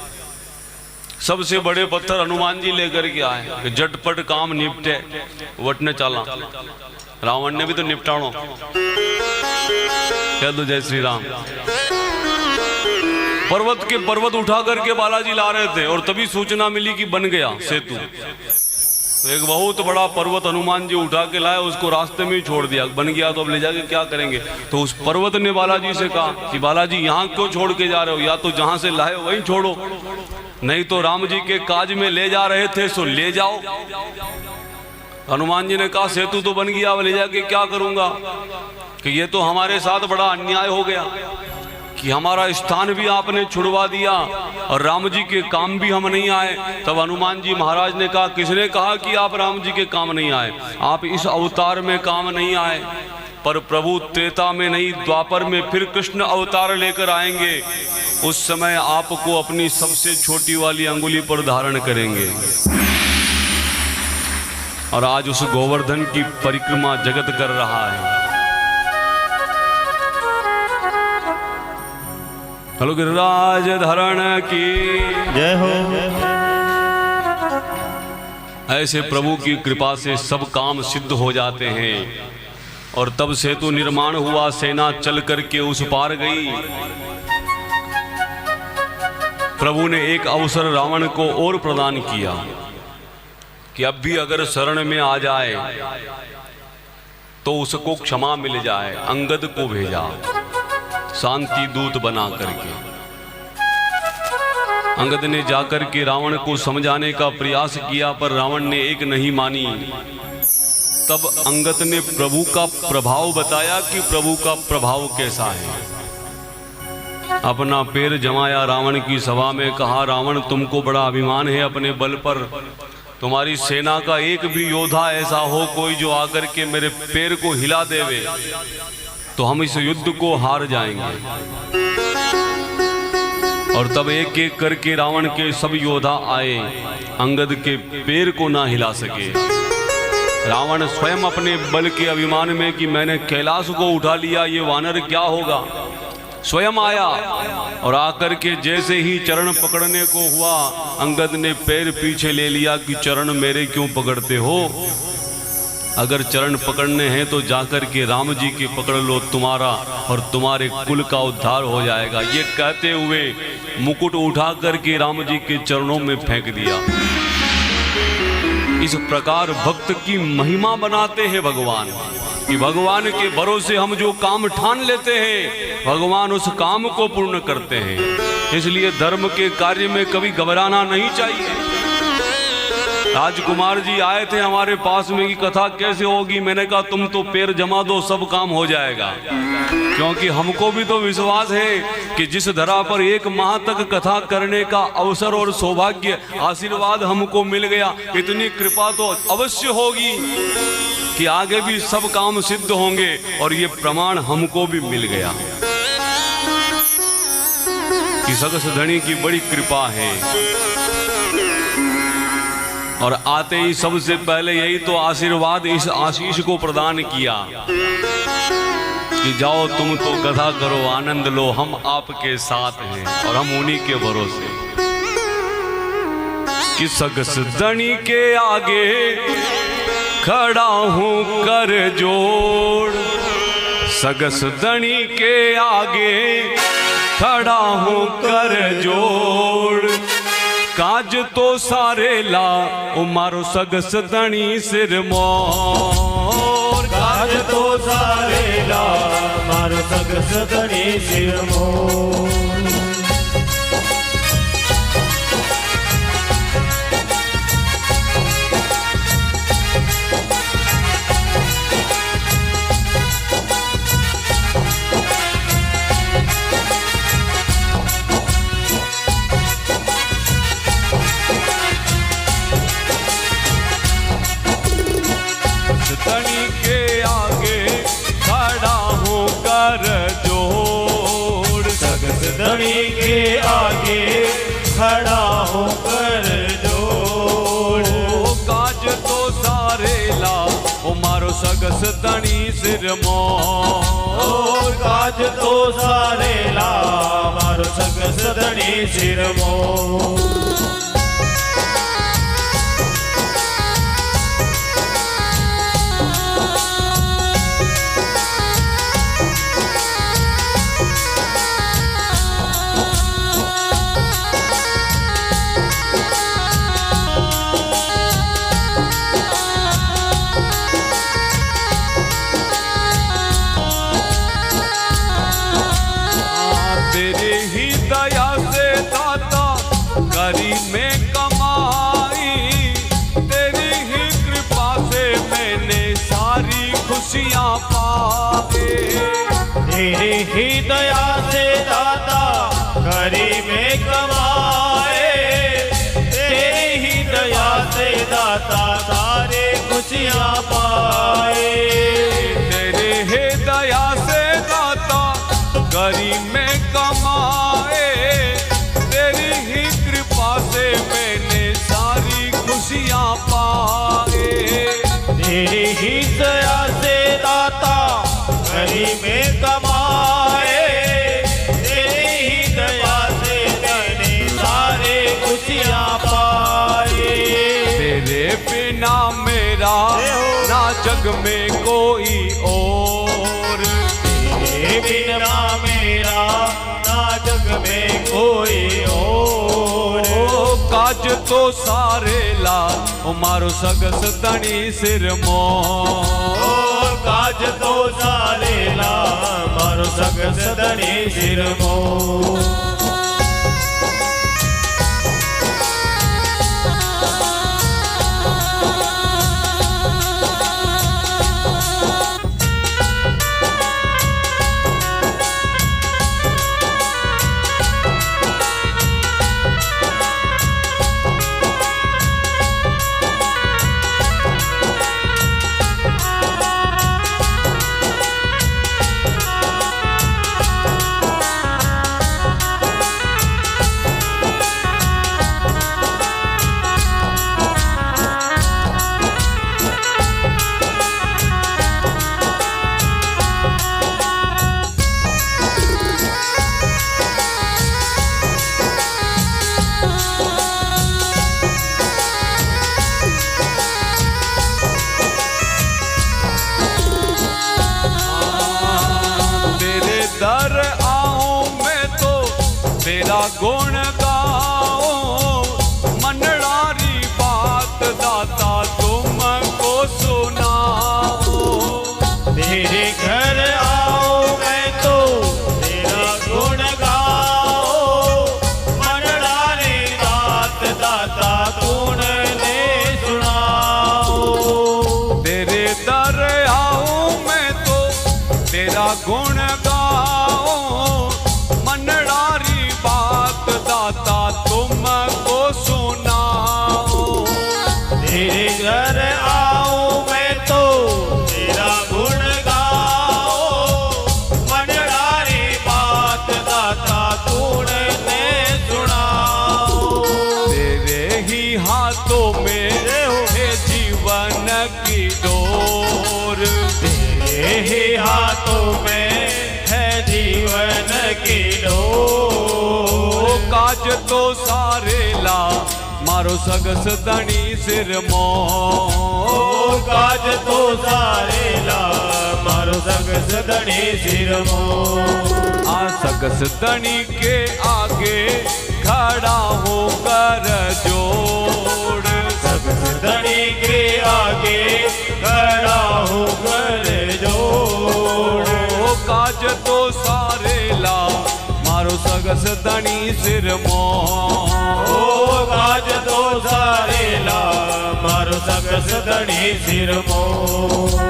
सबसे बड़े पत्थर हनुमान जी लेकर के आए, झटपट काम निपटे, वटने चला। रावण ने भी तो निपटाणो, कह दो जय श्री राम। पर्वत के पर्वत उठा करके बालाजी ला रहे थे और तभी सूचना मिली कि बन गया सेतु। तो एक बहुत बड़ा पर्वत हनुमान जी उठा के लाए, उसको रास्ते में ही छोड़ दिया। बन गया तो अब ले जाके क्या करेंगे। तो उस पर्वत ने बालाजी से कहा कि बालाजी यहाँ क्यों छोड़ के जा रहे हो, या तो जहां से लाए वहीं छोड़ो, नहीं तो राम जी के काज में ले जा रहे थे सो ले जाओ। हनुमान जी ने कहा सेतु तो बन गया, अब ले जाके क्या करूंगा। कि ये तो हमारे साथ बड़ा अन्याय हो गया कि हमारा स्थान भी आपने छुड़वा दिया और राम जी के काम भी हम नहीं आए। तब हनुमान जी महाराज ने कहा, किसने कहा कि आप राम जी के काम नहीं आए? आप इस अवतार में काम नहीं आए, पर प्रभु त्रेता में नहीं, द्वापर में फिर कृष्ण अवतार लेकर आएंगे। उस समय आपको अपनी सबसे छोटी वाली अंगुली पर धारण करेंगे। और आज उस गोवर्धन की परिक्रमा जगत कर रहा है। हेलो गिरिराज धरण की जय हो। ऐसे प्रभु की कृपा से सब काम सिद्ध हो जाते हैं। और तब सेतु निर्माण हुआ, सेना चल करके उस पार गई। प्रभु ने एक अवसर रावण को और प्रदान किया कि अब भी अगर शरण में आ जाए तो उसको क्षमा मिल जाए। अंगद को भेजा शांति दूत बना करके। अंगद ने जाकर के रावण को समझाने का प्रयास किया, पर रावण ने एक नहीं मानी। तब अंगद ने प्रभु का प्रभाव बताया कि प्रभु का प्रभाव कैसा है। अपना पैर जमाया रावण की सभा में, कहा, रावण तुमको बड़ा अभिमान है अपने बल पर। तुम्हारी सेना का एक भी योद्धा ऐसा हो कोई जो आकर के मेरे पैर को हिला देवे तो हम इस युद्ध को हार जाएंगे। और तब एक एक करके रावण के सब योद्धा आए, अंगद के पैर को ना हिला सके। रावण स्वयं अपने बल के अभिमान में कि मैंने कैलाश को उठा लिया, ये वानर क्या होगा, स्वयं आया। और आकर के जैसे ही चरण पकड़ने को हुआ, अंगद ने पैर पीछे ले लिया कि चरण मेरे क्यों पकड़ते हो? अगर चरण पकड़ने हैं तो जाकर के राम जी के पकड़ लो, तुम्हारा और तुम्हारे कुल का उद्धार हो जाएगा। ये कहते हुए मुकुट उठा करके राम जी के चरणों में फेंक दिया। इस प्रकार भक्त की महिमा बनाते हैं भगवान कि भगवान के भरोसे हम जो काम ठान लेते हैं भगवान उस काम को पूर्ण करते हैं। इसलिए धर्म के कार्य में कभी घबराना नहीं चाहिए। राजकुमार जी आए थे हमारे पास में कि कथा कैसे होगी। मैंने कहा तुम तो पैर जमा दो, सब काम हो जाएगा। क्योंकि हमको भी तो विश्वास है कि जिस धरा पर 1 माह तक कथा करने का अवसर और सौभाग्य आशीर्वाद हमको मिल गया, इतनी कृपा तो अवश्य होगी कि आगे भी सब काम सिद्ध होंगे। और ये प्रमाण हमको भी मिल गया कि सगस धनी की बड़ी कृपा है। और आते ही सबसे पहले यही तो आशीर्वाद, इस आशीष को प्रदान किया कि जाओ तुम तो कथा करो, आनंद लो, हम आपके साथ हैं और हम उन्हीं के भरोसे। कि सगस धनी के आगे खड़ा हूं कर जोड़, सगस धनी के आगे खड़ा हूं कर जोड़। काज तो सारे ला उमारो सगस धनी सिर मोर, काज तो सारे ला मारो सगस धनी सिर मोर। धनी के आगे खड़ा हूं कर जोड़, सगस धनी के आगे खड़ा होकर जोड़। काज तो सारे ला ओ मारो सगस धनी सिर मोर, काज तो सारे ला मारो सगस धनी सिर मोर। तेरे ही दया से दाता करी में कमाई, तेरी ही कृपा से मैंने सारी खुशियां पाए। तेरी ही दया से दाता गरीब में कमाए, तेरी ही दया से दाता सारे खुशियाँ पाए। तेरे ही दया से दाता गरीब में कमाए, तेरी ही कृपा से मैंने सारी खुशियाँ पाए। तेरी ही दया से दाता गरीब में कमाए, तेरी ही दया से मैंने सारे खुशियाँ पाए। तेरे बिना मेरा ना जग में कोई और, तेरे बिना मेरा ना जग में कोई और। काज तो सारे लाल ओ मारो सगस तणी सिर मोर, काज तो सारे ला मारो सगस तणी सिर मोर। दर आऊं मैं तो तेरा गुण गाऊं, मनड़ारी बात दाता तुमको सुनाऊं। तेरे घर आओ मैं तो तेरा गुण गाओ, मनड़ारी बात दाता तूने सुनाओ। तेरे दर आऊं मैं तो तेरा गुण मनड़ारी बात दाता तुमको सुनाओ। तेरे घर आओ मैं तो तेरा गुण गाओ, मनड़ारी बात दाता तूने सुनाओ। तेरे ही हाथों में है जीवन की डोर, तेरे ही हाथों में है जीवन की डोर। काज तो सारे ला मारो सगस तणी सिर मोर, काज तो सारे ला मारो सगस तणी सिर मोर। आ सगस तणी के आगे खड़ा होकर जोड़, सगस तणी के आगे खड़ा होकर जोड़। काज तो सारे ला मारो सगस तणी सिर मोर, काज तो सारे ला मारो सगस तणी सिर मोर।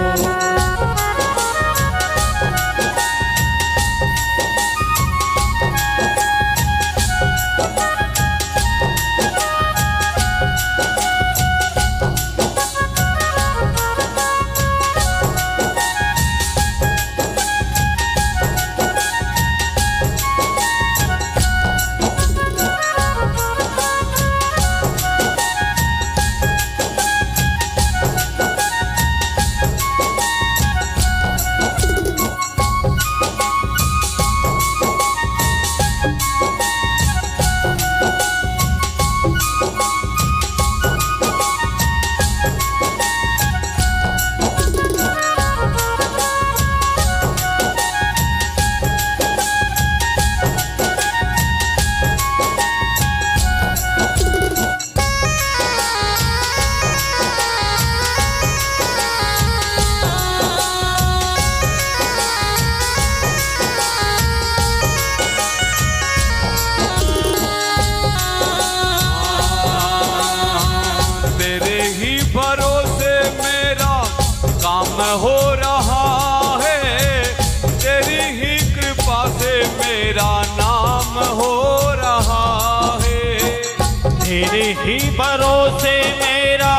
तेरे ही भरोसे मेरा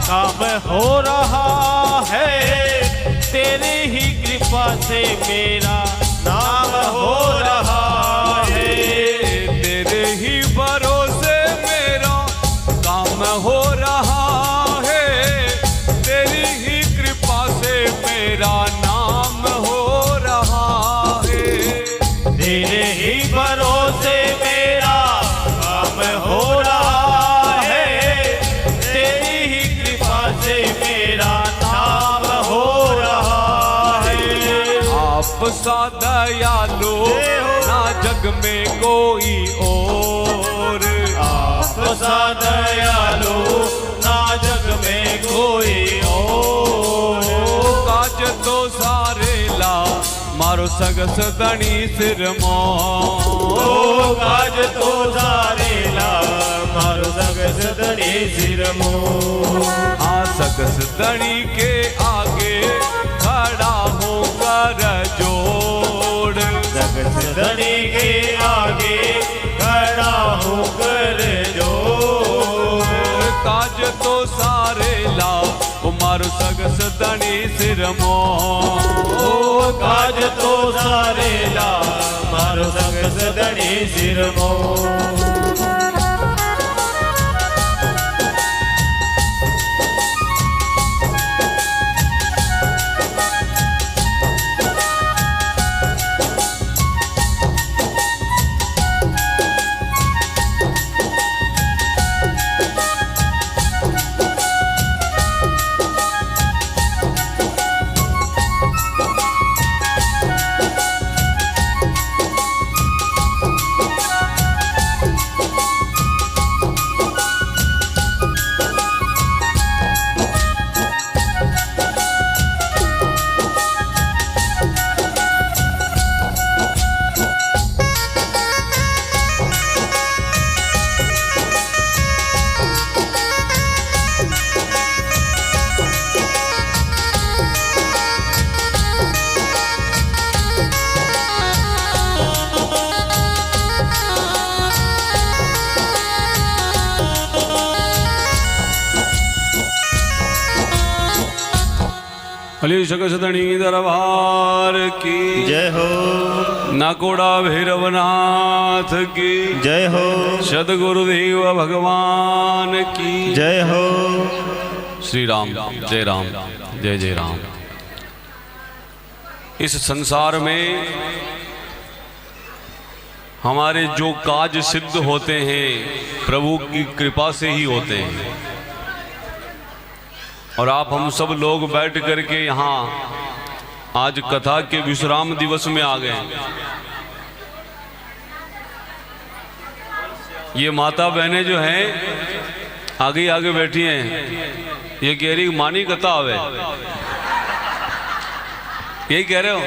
काम हो रहा है, तेरी ही कृपा से मेरा नाम हो रहा है। तेरे ही भरोसे मेरा काम हो रहा है, तेरी ही कृपा से मेरा नाम हो रहा है। तेरे ही भरोसे मेरा काम हो रहा है, तेरी ही कृपा से मेरा नाम हो रहा है। आप सा दयालु ना जग में कोई और, आप सा दयालु ना जग में कोई और। काज तो सारे ला मारो सगस दणी सिर मों, काज तो सारे ला मारो सगस दणी सिर मों। आ सगस दणी के आगे खड़ा होकर जोड़, सगस दणी के आगे खड़ा होकर जोड़। काज तो सारे ला मारो सगस दणी सिर मों, काज तो सारे ला मारो सगस दणी सिर मों। अली सकसदणी दरबार की जय हो, नाकोड़ा भैरवनाथ की जय हो, सदगुरुदेव भगवान की जय हो। श्री राम जय राम जय जय राम। इस संसार में हमारे जो काज सिद्ध होते हैं प्रभु की कृपा से ही होते हैं, और आप हम सब लोग बैठ करके यहाँ आज कथा के विश्राम दिवस में आ गए। ये माता बहनें जो हैं आगे आगे बैठी हैं, ये कह रही मानी कथा आवे, यही कह रहे हो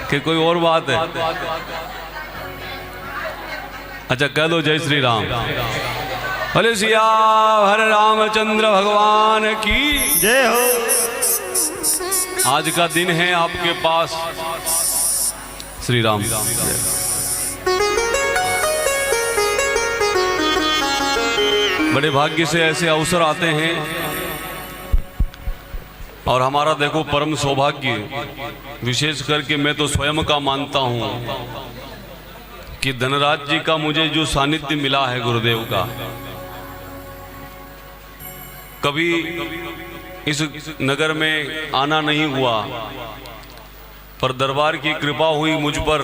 कि कोई और बात है? अच्छा कह दो जय श्री राम। भले सिया हर रामचंद्र भगवान की जय हो। आज का दिन है आपके पास। श्री राम। बड़े भाग्य से ऐसे अवसर आते हैं, और हमारा देखो परम सौभाग्य, विशेष करके मैं तो स्वयं का मानता हूं कि धनराज जी का मुझे जो सानिध्य मिला है गुरुदेव का, कभी इस नगर में आना नहीं हुआ, पर दरबार की कृपा हुई मुझ पर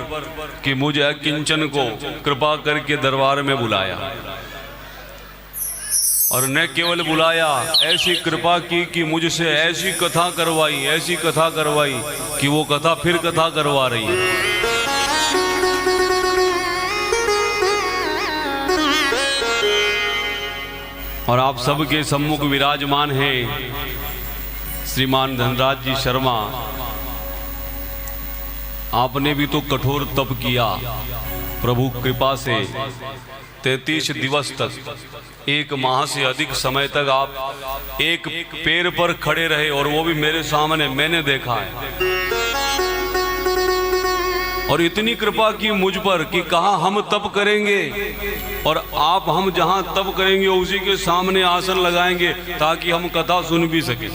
कि मुझे किंचन को कृपा करके दरबार में बुलाया, और न केवल बुलाया, ऐसी कृपा की कि मुझसे ऐसी कथा करवाई, ऐसी कथा करवाई कि वो कथा फिर कथा करवा रही है। और आप सबके सम्मुख विराजमान हैं श्रीमान धनराज जी शर्मा। आपने भी तो कठोर तप किया, प्रभु कृपा से 33 दिवस तक, 1 माह से अधिक समय तक आप एक पैर पर खड़े रहे, और वो भी मेरे सामने, मैंने देखा है। और इतनी कृपा की मुझ पर कि कहा हम तप करेंगे और आप हम जहां तप करेंगे उसी के सामने आसन लगाएंगे ताकि हम कथा सुन भी सके।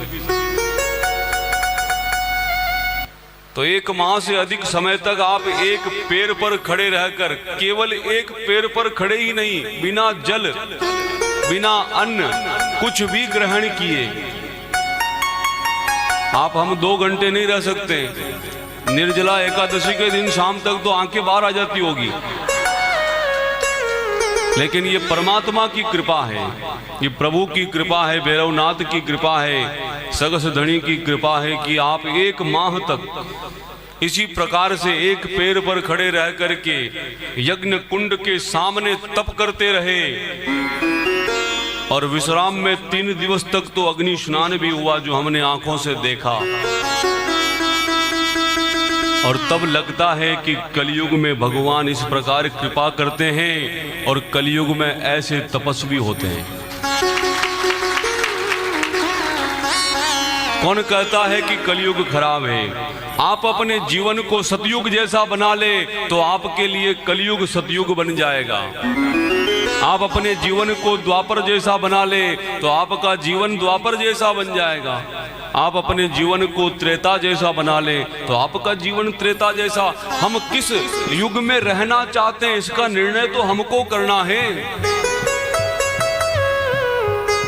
तो 1 माह से अधिक समय तक आप एक पैर पर खड़े रहकर, केवल एक पैर पर खड़े ही नहीं, बिना जल बिना अन्न कुछ भी ग्रहण किए आप हम 2 घंटे नहीं रह सकते। निर्जला एकादशी के दिन शाम तक तो आंखें बाहर आ जाती होगी, लेकिन ये परमात्मा की कृपा है, ये प्रभु की कृपा है, भैरवनाथ की कृपा है, सगस धनी की कृपा है कि आप 1 माह तक इसी प्रकार से एक पैर पर खड़े रह करके यज्ञ कुंड के सामने तप करते रहे। और विश्राम में 3 दिवस तक तो अग्नि स्नान भी हुआ जो हमने आंखों से देखा। और तब लगता है कि कलयुग में भगवान इस प्रकार कृपा करते हैं और कलयुग में ऐसे तपस्वी होते हैं। कौन कहता है कि कलयुग खराब है? आप अपने जीवन को सतयुग जैसा बना ले तो आपके लिए कलयुग सतयुग बन जाएगा। आप अपने जीवन को द्वापर जैसा बना ले तो आपका जीवन द्वापर जैसा बन जाएगा। आप अपने जीवन को त्रेता जैसा बना ले तो आपका जीवन त्रेता जैसा। हम किस युग में रहना चाहते हैं इसका निर्णय तो हमको करना है।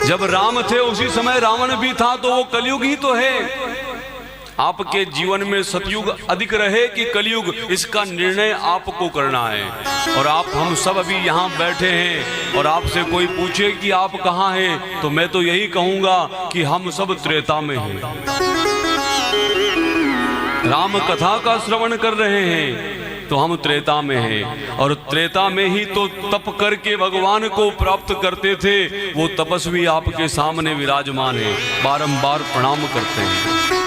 जब राम थे उसी समय रावण भी था, तो वो कलयुग ही तो है। आपके जीवन में सतयुग अधिक रहे कि कलयुग, इसका निर्णय आपको करना है। और आप हम सब अभी यहाँ बैठे हैं और आपसे कोई पूछे कि आप कहाँ हैं, तो मैं तो यही कहूँगा कि हम सब त्रेता में हैं। राम कथा का श्रवण कर रहे हैं तो हम त्रेता में हैं। और त्रेता में ही तो तप करके भगवान को प्राप्त करते थे। वो तपस्वी आपके सामने विराजमान है, बारंबार प्रणाम करते हैं।